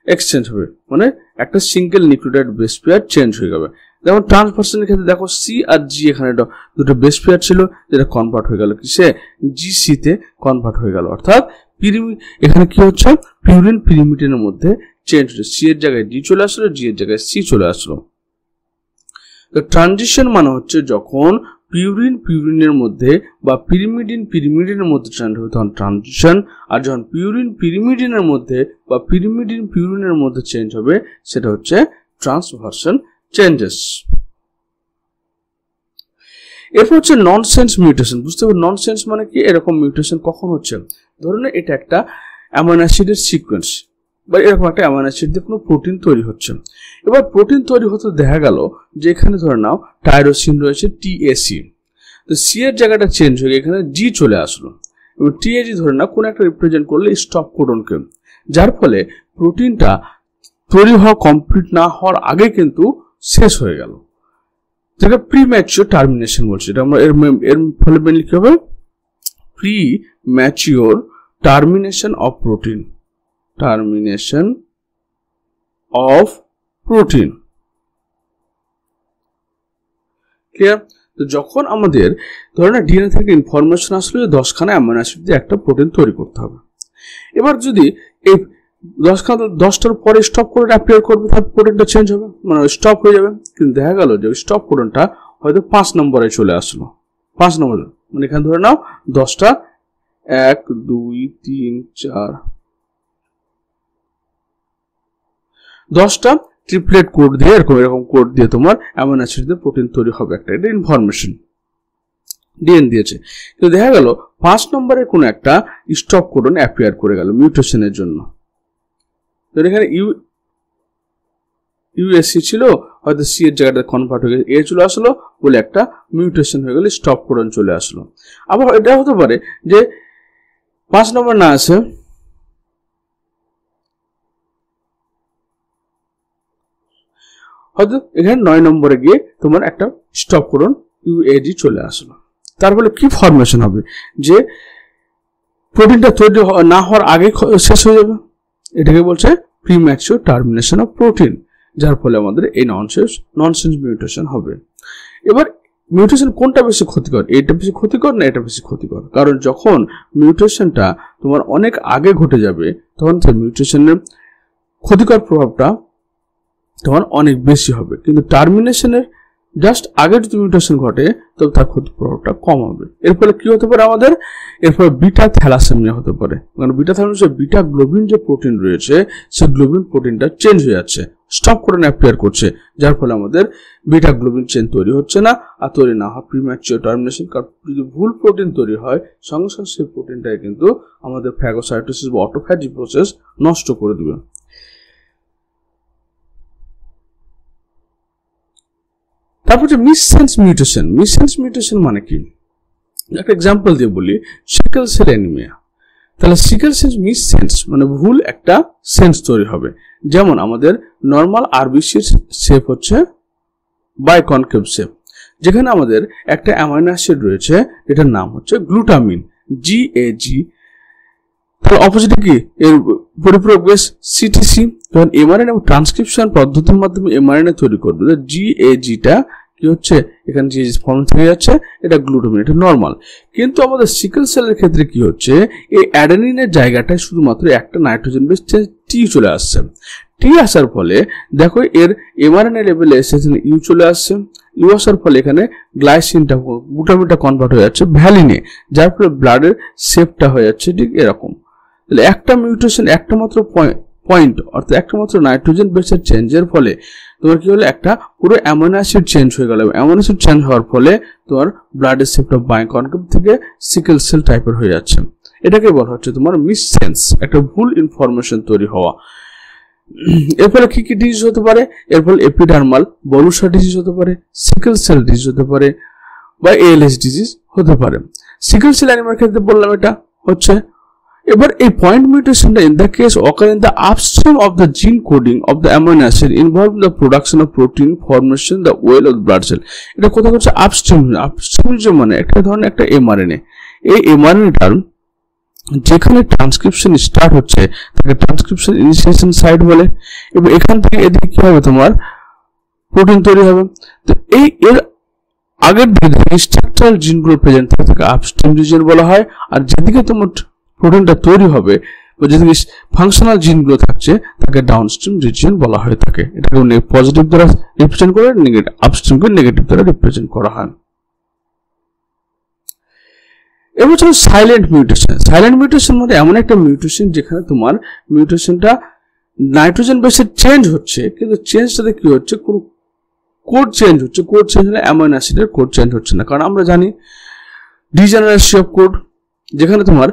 এক্সচেঞ্জ হবে, মানে একটা single nucleotide base pair change হয়ে যাবে। যেমন ট্রান্সভার্সনের ক্ষেত্রে দেখো সি আর জি, এখানে দুটো বেস পেয়ার ছিল যেটা কনভার্ট হয়ে গেল কিসে, জি তে কনভার্ট হয়ে গেল। অর্থাৎ এখানে কি হচ্ছে পিউরিন পিরিমিডিনের মধ্যে চেঞ্জ হচ্ছে, সি এর জায়গায় জি চলে আসলো, জি এর জায়গায় সি চলে আসলো। তো ট্রানজিশন মানে হচ্ছে যখন পিউরিনের মধ্যে বা পিরিমিডিনের মধ্যে চেঞ্জ হবে তখন ট্রানজিশন, আর যখন পিরিমিডিনের মধ্যে বা পিউরিনের মধ্যে চেঞ্জ হবে সেটা হচ্ছে ট্রান্সভার্সন চেঞ্জেস। এরপর হচ্ছে ননসেন্স মিউটেশন। বুঝতে হবে ননসেন্স মানে কি, এরকম মিউটেশন কখন হচ্ছে, ধরুন এটা একটা অ্যামাইনো অ্যাসিডের সিকোয়েন্স বা এরকম একটা অ্যামাইনো অ্যাসিড দিয়ে কোনো প্রোটিন তৈরি হচ্ছে। এবার প্রোটিন তৈরি হতে দেখা গেল যে এখানে ধরে নাও টাইরোসিন রয়েছে TAC, তো সি এর জায়গাটা চেঞ্জ হয়ে এখানে জি চলে আসলো, এবং TAG ধরে নাও কোনো একটা রিপ্রেজেন্ট করলে স্টপ কোডনকে, যার ফলে প্রোটিনটা তৈরি হওয়া কমপ্লিট না হওয়ার আগে কিন্তু শেষ হয়ে গেল, যেটা প্রিম্যাচিওর টার্মিনেশন বলছে। এটা আমরা এর ফলে মেনলি কি হবে, premature termination of protein, clear? তো যখন আমাদের ধরেন ডিএনএ থেকে ইনফরমেশন আসলে 10খানা অ্যামাইনো অ্যাসিড দিয়ে একটা প্রোটিন তৈরি করতে হবে, এবার যদি এই 10টার পরে স্টপ কোডন অ্যাপিয়ার করবে তাহলে প্রোটিনটা চেঞ্জ হবে, মানে স্টপ হয়ে যাবে। কিন্তু দেখা গেল যে স্টপ কোডনটা হয়তো 5 নম্বরে চলে আসলো, 5 নম্বরে, মানে এখানে ধরে নাও 10টা 1 2 3 4 10টা ট্রিপলেট কোড দিয়ে এরকম কোড দিয়ে তোমার অ্যামাইনো অ্যাসিড দিয়ে প্রোটিন তৈরি হবে একটা, এটা ইনফরমেশন ডিএন দিয়েছে। তো দেখা গেল 5 নম্বরে কোনো একটা স্টপ কোডন অ্যাপিয়ার করে গেল মিউটেশনের জন্য, তো এখানে ইউএসসি ছিল, হয়তো সি এর জায়গাটা কনভার্ট হয়ে গেছে, এ চলে আসলো বলে একটা মিউটেশন হয়ে গেলে স্টপ কোডন চলে আসলো। আবার এটা হতে পারে যে 5 নম্বর না আসে, হয়তো এখানে 9 নম্বরে গিয়ে তোমার একটা স্টপ কোডন UAG চলে আসলো। তার ফলে কি ফরমেশন হবে, যে প্রোটিনটা তৈরি না হওয়ার আগে শেষ হয়ে যাবে, এটাকে বলছে প্রিম্যাচিওর টার্মিনেশন অফ প্রোটিন, যার ফলে আমাদের এই ননসেন্স মিউটেশন হবে। এবার মিউটেশন কোনটা বেশি ক্ষতিকর, এটা বেশি ক্ষতিকর না এটা বেশি ক্ষতিকর? কারণ যখন মিউটেশনটা তোমার অনেক আগে ঘটে যাবে তখন সেই মিউটেশনের ক্ষতিকর প্রভাবটা তোমার অনেক বেশি হবে, কিন্তু টার্মিনেশনের জাস্ট আগে যদি মিউটেশন ঘটে তবে তার ক্ষতি প্রভাবটা কম হবে। এর ফলে কি হতে পারে আমাদের? এর ফলে বিটা থ্যালাসেমিয়া হতে পারে, কারণ বিটা থ্যালাসেমিয়া বিটা গ্লোবিন যে প্রোটিন রয়েছে সেই গ্লোবিন প্রোটিনটা চেঞ্জ হয়ে যাচ্ছে, স্টপ করে অ্যাপিয়ার করছে, যার ফলে আমাদের বিটা গ্লোবিন চেন তৈরি হচ্ছে না, আর তৈরি না হয় প্রিম্যাচিওর টার্মিনেশন। কারণ যদি ভুল প্রোটিন তৈরি হয় সঙ্গে সঙ্গে সেই প্রোটিনটাই কিন্তু আমাদের ফ্যাগোসাইটোসিস বা অটোফ্যাজি প্রসেস নষ্ট করে দেবে। তারপর যে মিসসেন্স মিউটেশন। মিসসেন্স মিউটেশন মানে কি? একটা এক্সাম্পল দিয়ে বলি, সিকেল সেল অ্যানিমিয়া। তাহলে সিকেল সেল মিসসেন্স মানে ভুল একটা সেন্স তৈরি হবে। যেমন আমাদের নর্মাল আরবিসির শেপ হচ্ছে বাইকনকেভ শেপ, যেখানে আমাদের একটা অ্যামাইনো অ্যাসিড রয়েছে এটার নাম হচ্ছে গ্লুটামিন, GAG। তাহলে অপোজিটে কি এর পরিপূরক বেশ CTC। যখন এমআরএনএ এবং ট্রান্সক্রিপশন পদ্ধতির মাধ্যমে এমআরএনএ তৈরি করবে, GAG-টা কি হচ্ছে এখানে যে ফর্ম থেকে যাচ্ছে এটা গ্লুটামিন, এটা নর্মাল। কিন্তু আমাদের সিকেল সেলের ক্ষেত্রে কি হচ্ছে, এই অ্যাডেনিনের জায়গাটায় শুধুমাত্র একটা নাইট্রোজেন বেস টি চলে আসছে। টি আসার ফলে দেখো এর এমআরএনএ লেভেলে এসেছে ইউ চলে আসছে, ইউ আসার ফলে এখানে গ্লাইসিনটা গ্লুটামিনটা কনভার্ট হয়ে যাচ্ছে ভ্যালিনে, যার ফলে ব্লাডের শেপটা হয়ে যাচ্ছে ঠিক এরকম। তাহলে একটা মিউটেশন একটা মাত্র পয়েন্ট অর্থাৎ একটা মাত্র নাইট্রোজেন বেসের চেঞ্জের ফলে তোমার কি হলো, একটা পুরো অ্যামাইনো অ্যাসিড চেঞ্জ হয়ে গেল। অ্যামাইনো অ্যাসিড চেঞ্জ হওয়ার ফলে তোমার ব্লাডের শেপটা বাইকনকেভ থেকে সিকেল সেল টাইপের হয়ে যাচ্ছে। এটাকে বলা হচ্ছে তোমার মিসসেন্স, একটা ভুল ইনফরমেশন তৈরি হওয়া। এর ফলে কি কি ডিজিজ হতে পারে? এর ফলে এপিডার্মাল বলুসা ডিজিজ হতে পারে, সিকেল সেল ডিজিজ হতে পারে, বা ALS ডিজিজ হতে পারে। সিকেল সেল অ্যানিমিয়ার ক্ষেত্রে বললাম এটা হচ্ছে। এবার এই পয়েন্ট মিউটেশনটা in the case occur in the upstream of the gene coding of the amino acid involve in the production of protein formation the well of blood cell. এটা কোথায় হচ্ছে আপস্ট্রিম। আপস্ট্রিম যে মানে একটা ধরনের একটা এমআরএনএ, এই এমআরএনএটার যেখানে ট্রান্সক্রিপশন স্টার্ট হচ্ছে তাকে ট্রান্সক্রিপশন ইনিশিয়েশন সাইট বলে, এবং এখান থেকে এদিকে কি হবে তোমার প্রোটিন তৈরি হবে। তো এই এর আগের দিকে স্ট্রাকচারাল জিনগুলো প্রেজেন্ট থাকে তাকে আপস্ট্রিম রিজিয়ন বলা হয়, আর যেদিকে তোমার প্রোটিনটা তৈরি হবে বা যেদিকে ফাংশনাল জিনগুলো থাকছে তাকে ডাউনস্ট্রিম রিজিয়ন বলা হয়ে থাকে। এটাকে পজিটিভ দ্বারা রিপ্রেজেন্ট করে, আপস্ট্রিমকে নেগেটিভ দ্বারা রিপ্রেজেন্ট করা হয়। এবার হচ্ছে সাইলেন্ট মিউটেশন। সাইলেন্ট মিউটেশন মানে এমন একটা মিউটেশন যেখানে তোমার মিউটেশনটা নাইট্রোজেন বেসে চেঞ্জ হচ্ছে, কিন্তু চেঞ্জটাতে কি হচ্ছে, কোনো কোড চেঞ্জ হচ্ছে। কোড চেঞ্জ হলে অ্যামাইনো অ্যাসিডের কোড চেঞ্জ হচ্ছে না, কারণ আমরা জানি ডিজেনারেসি অফ কোড, যেখানে তোমার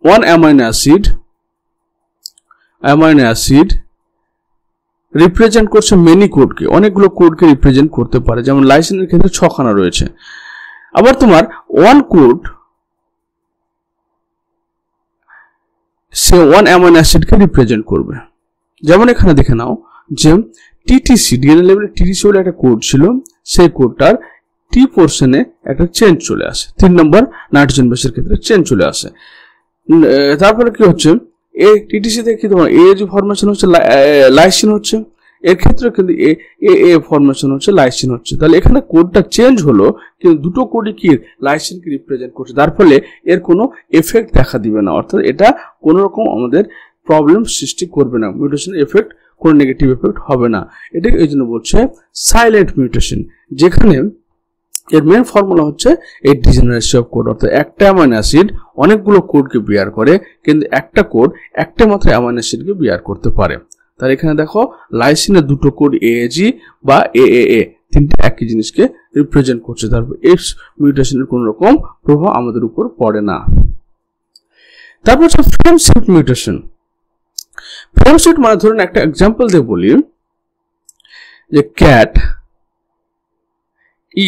ওয়ান অ্যামাইনো অ্যাসিড রিপ্রেজেন্ট করছে মেনি কোডকে, অনেকগুলো কোডকে রিপ্রেজেন্ট করতে পারে। যেমন লাইসিনের ক্ষেত্রে 6খানা রয়েছে। আবার তোমার ওয়ান কোড সে ওয়ান অ্যামাইনো অ্যাসিডকে রিপ্রেজেন্ট করবে। যেমন এখানে দেখে নাও যে TTC ডিএনএ লেভেলে TTC বলে একটা কোড ছিল, সেই কোডটার টি পোর্শনে একটা চেঞ্জ চলে আসে, 3 নম্বর নাইট্রোজেন বেসের ক্ষেত্রে চেঞ্জ চলে আসে। তারপরে কি হচ্ছে, এই TTC থেকে তোমার AAG ফরমেশন হচ্ছে, লাইসিন হচ্ছে, এর ক্ষেত্রে কিন্তু AA ফরমেশন হচ্ছে, লাইসিন হচ্ছে। তাহলে এখানে কোডটা চেঞ্জ হলো, কিন্তু দুটো কোডই কি লাইসিনকে রিপ্রেজেন্ট করছে, তার ফলে এর কোনো এফেক্ট দেখা দিবে না, অর্থাৎ এটা কোনো রকম আমাদের প্রবলেম সৃষ্টি করবে না, মিউটেশন এফেক্ট কোনো নেগেটিভ এফেক্ট হবে না। এটাকে এই জন্য বলছে সাইলেন্ট মিউটেশন, যেখানে এর মেন ফর্মুলা হচ্ছে এই ডিজেনারেসি অফ কোড, অর্থাৎ একটা অ্যামাইনো অ্যাসিড অনেকগুলো কোডকে বিয়ার করে, কিন্তু একটা কোড একটা মাত্র অ্যামাইনো অ্যাসিডকে বিয়ার করতে পারে। তার এখানে দেখো লাইসিনের দুটো কোড AAG বা AAA, তিনটে একই জিনিসকে রিপ্রেজেন্ট করছে, তারপর এই মিউটেশনের কোনো রকম প্রভাব আমাদের উপর পড়ে না। তারপর হচ্ছে frame shift mutation. Frame shift মানে ধরুন একটা এক্সাম্পল দিয়ে বলি যে ক্যাট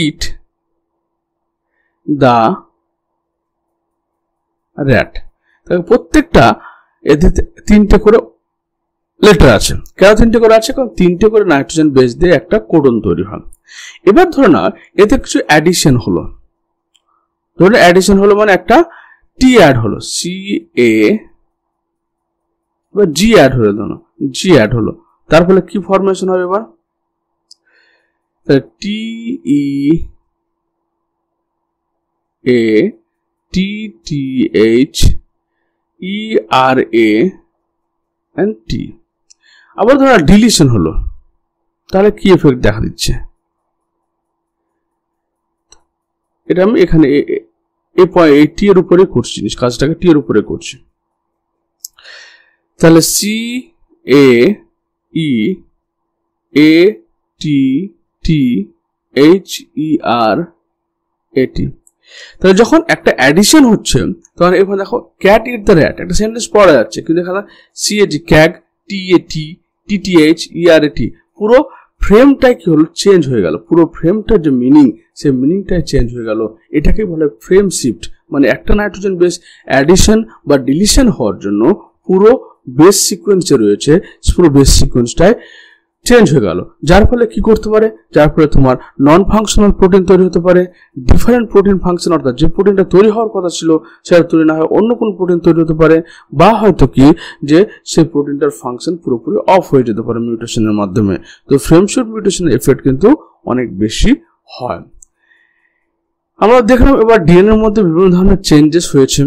ইট দ্য র্যাট। প্রত্যেকটা এদের 3টে করে লেটার আছে। কেন 3টে করে আছে? কারণ 3টে করে নাইট্রোজেন বেস দিয়ে একটা কোডন তৈরি হয়। এবার ধরো না এতে কিছু অ্যাডিশন হলো, ধরুন অ্যাডিশন হলো মানে একটা টি অ্যাড হলো, CA বা G অ্যাড হলো, G অ্যাড হলো, তার ফলে কি ফরমেশন হবে? এবার TEATTHERA and T। আবার ধরো ডিলিশন হলো, তাহলে কি এফেক্ট দেখা দিচ্ছে? এটা আমি এখানে টি এর উপরে করছি, কাজটাকে টি এর উপরে করছি। তাহলে CAATTHERAT। তাহলে যখন একটা অ্যাডিশন হচ্ছে তখন এখানে দেখো ক্যাট ইট দ্য র্যাট, একটা সেন্টেন্স পড়া যাচ্ছে, কিন্তু এখানে CAG CAG, TAT, TTH, ERAT, পুরো ফ্রেমটাই কি হলো, চেঞ্জ হয়ে গেল। পুরো ফ্রেমটার যে মিনিং, সেই মিনিংটাই চেঞ্জ হয়ে গেল। এটাকে বলে ফ্রেম শিফট। মানে একটা নাইট্রোজেন বেস অ্যাডিশন বা ডিলিশন হওয়ার জন্য পুরো বেস সিকোয়েন্স যে রয়েছে, পুরো বেস সিকোয়েন্সটাই চেঞ্জ হয়ে গেল। যার ফলে কি করতে পারে, যার ফলে তোমার নন ফাংশনাল প্রোটিন তৈরি হতে পারে, ডিফারেন্ট প্রোটিন ফাংশন, অর্থাৎ যে প্রোটিনটা তৈরি হওয়ার কথা ছিল সেটা তৈরি না হয় অন্য কোনো প্রোটিন তৈরি হতে পারে, বা হয়তো কি যে সেই প্রোটিনটার ফাংশন পুরোপুরি অফ হয়ে যেতে পারে মিউটেশনের মাধ্যমে। তো ফ্রেম শিফট মিউটেশনের এফেক্ট কিন্তু অনেক বেশি হয়। আমরা দেখলাম এবার ডিএনএ এর মধ্যে বিভিন্ন ধরনের চেঞ্জেস হয়েছে,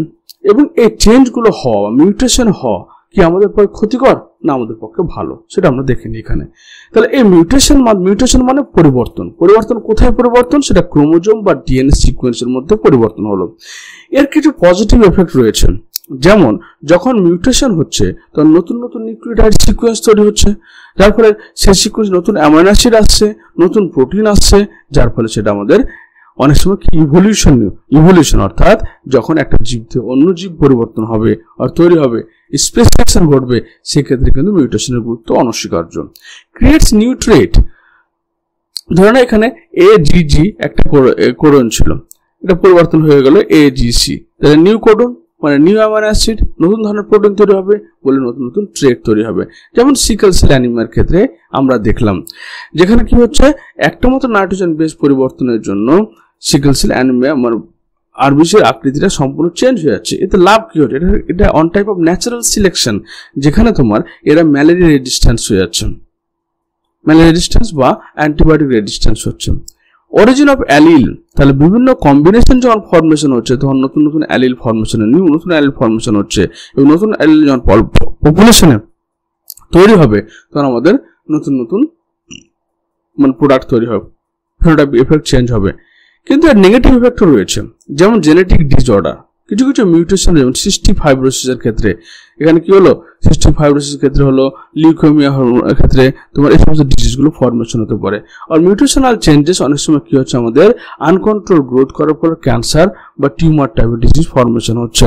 এবং এই চেঞ্জগুলো হওয়া, মিউটেশন হওয়া কি আমাদের পক্ষে ক্ষতিকর না আমাদের পক্ষে ভালো, সেটা আমরা দেখে নিই এখানে। তাহলে এই মিউটেশন মানে পরিবর্তন। পরিবর্তন কোথায় পরিবর্তন? সেটা ক্রোমোজোম বা ডিএনএ সিকোয়েন্সের মধ্যে পরিবর্তন হলো। এর কিছু পজিটিভ এফেক্ট রয়েছে, যেমন যখন মিউটেশন হচ্ছে তখন নতুন নতুন নিউক্লিওটাইড সিকোয়েন্স তৈরি হচ্ছে, যার ফলে সেই সিকোয়েন্স নতুন অ্যামাইনো অ্যাসিড আসছে, নতুন প্রোটিন আসছে, যার ফলে সেটা আমাদের অনেক সময় ইভলিউশন, অর্থাৎ যখন একটা জীব থেকে অন্য জীব পরিবর্তন হবে আর তৈরি হবে, স্পেসিফিকেশন ঘটবে, সেক্ষেত্রে কিন্তু মিউটেশনের গুরুত্ব অনস্বীকার্য। ক্রিয়েটস নিউ ট্রেট। ধরুন এখানে AGG একটা কোডন ছিল, এটা পরিবর্তন হয়ে গেল AGC, তাহলে নিউ কোডন মানে নিউ অ্যামাইনো অ্যাসিড, নতুন ধরনের প্রোটিন তৈরি হবে বলে নতুন নতুন ট্রেট তৈরি হবে। যেমন সিকেল সেল অ্যানিমিয়ার ক্ষেত্রে আমরা দেখলাম, যেখানে কি হচ্ছে, একটা মতো নাইট্রোজেন বেস পরিবর্তনের জন্য সিকেল সেল অ্যানিমিয়া মানে আরবিসির আকৃতিটা সম্পূর্ণ চেঞ্জ হয়ে যাচ্ছে। এতে লাভ কি হচ্ছে, এটা on type of natural selection, যেখানে তোমার এরা ম্যালেরিয়া রেজিস্ট্যান্স হয়ে যাচ্ছে, ম্যালেরিয়া রেজিস্ট্যান্স বা অ্যান্টিবায়োটিক রেজিস্ট্যান্স হচ্ছে। অরিজিন অফ অ্যালিল, তাহলে বিভিন্ন কম্বিনেশন যখন ফর্মেশন হচ্ছে তখন নতুন নতুন অ্যালিল ফর্মেশনে নতুন অ্যালিল ফর্মেশন হচ্ছে, এবং নতুন অ্যালিল যখন পপুলেশনে তৈরি হবে তখন আমাদের নতুন নতুন মানে প্রোডাক্ট তৈরি হবে, ফেনোটাইপ এফেক্ট চেঞ্জ হবে। কিন্তু এর নেগেটিভ এফেক্টও রয়েছে, যেমন জেনেটিক ডিসঅর্ডার। কিছু কিছু মিউটেশন, যেমন সিস্টিক ফাইব্রোসিসের ক্ষেত্রে, এখানে কি হলো, সিস্টিক ফাইব্রোসিসের ক্ষেত্রে হলো, লিউকেমিয়া ক্ষেত্রে তোমার এই সমস্ত ডিজিজগুলো ফর্মেশন হতে পারে। আর মিউটেশনাল চেঞ্জেস অনেক সময় কি হচ্ছে, আমাদের আনকন্ট্রোল গ্রোথ করার ফলে ক্যান্সার বা টিউমার টাইপের ডিজিজ ফর্মেশন হচ্ছে।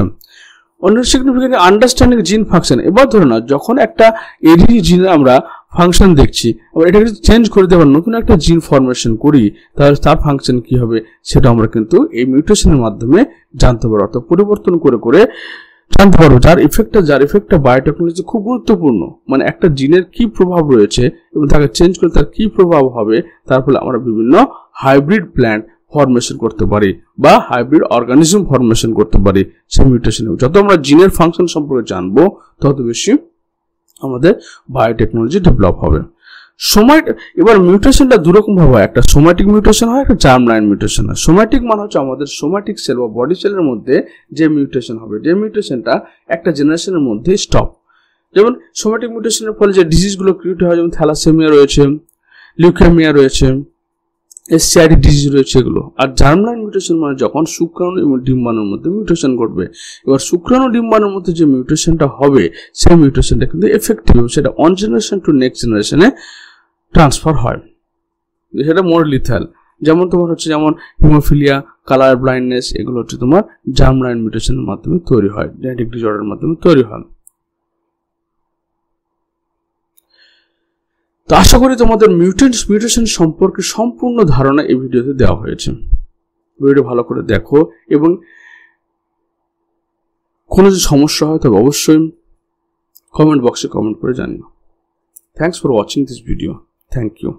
অন্য সিগনিফিকেন্ট আন্ডারস্ট্যান্ডিং জিন ফাংশন। এবার ধরো না, যখন একটা এডিডি জিনের আমরা ফাংশন দেখছি, আবার এটাকে চেঞ্জ করে দেওয়ার নতুন একটা জিন ফরমেশন করি, তাহলে তার ফাংশন কি হবে সেটা আমরা কিন্তু এই মিউটেশনের মাধ্যমে জানতে পারবো, অর্থাৎ পরিবর্তন করে করে জানতে পারবো, যার ইফেক্টটা বায়োটেকনোলজি খুব গুরুত্বপূর্ণ। মানে একটা জিনের কি প্রভাব রয়েছে এবং তাকে চেঞ্জ করে তার কি প্রভাব হবে, তার ফলে আমরা বিভিন্ন হাইব্রিড প্ল্যান্ট ফরমেশন করতে পারি বা হাইব্রিড অর্গানিজম ফরমেশন করতে পারি সেই মিউটেশনে। যত আমরা জিনের ফাংশন সম্পর্কে জানবো তত বেশি আমাদের বায়োটেকনোলজি ডেভেলপ হবে। এবার মিউটেশনটা দুরকম ভাবে হয়, একটা সোম্যাটিক মিউটেশন হয়, একটা জার্ম লাইন মিউটেশন হয়। সোম্যাটিক মানে হচ্ছে আমাদের সোম্যাটিক সেল বা বডি সেলের মধ্যে যে মিউটেশন হবে, যে মিউটেশনটা একটা জেনারেশনের মধ্যে স্টপ। যেমন সোম্যাটিক মিউটেশনের ফলে যে ডিজিজগুলো ক্রিয়েট হয়, যেমন থ্যালাসেমিয়া রয়েছে, লিউকেমিয়া রয়েছে, SCID ডিজিজ রয়েছে এগুলো। আর জার্মলাইন মিউটেশন মানে যখন শুক্রাণু এবং ডিম্বাণুর মধ্যে মিউটেশন ঘটবে। এবার শুক্রাণু ডিম্বাণুর মধ্যে যে মিউটেশনটা হবে সেই মিউটেশনটা কিন্তু এফেক্টিভ হবে, সেটা অন জেনারেশন টু নেক্সট জেনারেশনে ট্রান্সফার হয়, সেটা মোর লিথাল। যেমন তোমার হচ্ছে যেমন হিমোফিলিয়া, কালার ব্লাইন্ডনেস, এগুলো হচ্ছে তোমার জার্মলাইন মিউটেশনের মাধ্যমে তৈরি হয়, জেনেটিক ডিসঅর্ডারের মাধ্যমে তৈরি হয়। তো আশা করি তোমাদের মিউটেশন সম্পর্কে সম্পূর্ণ ধারণা এই ভিডিওতে দেওয়া হয়েছে। ভিডিওটা ভালো করে দেখো, এবং কোনো যদি সমস্যা হয় তবে অবশ্যই কমেন্ট বক্সে কমেন্ট করে জানিও। Thanks for watching this video. Thank you.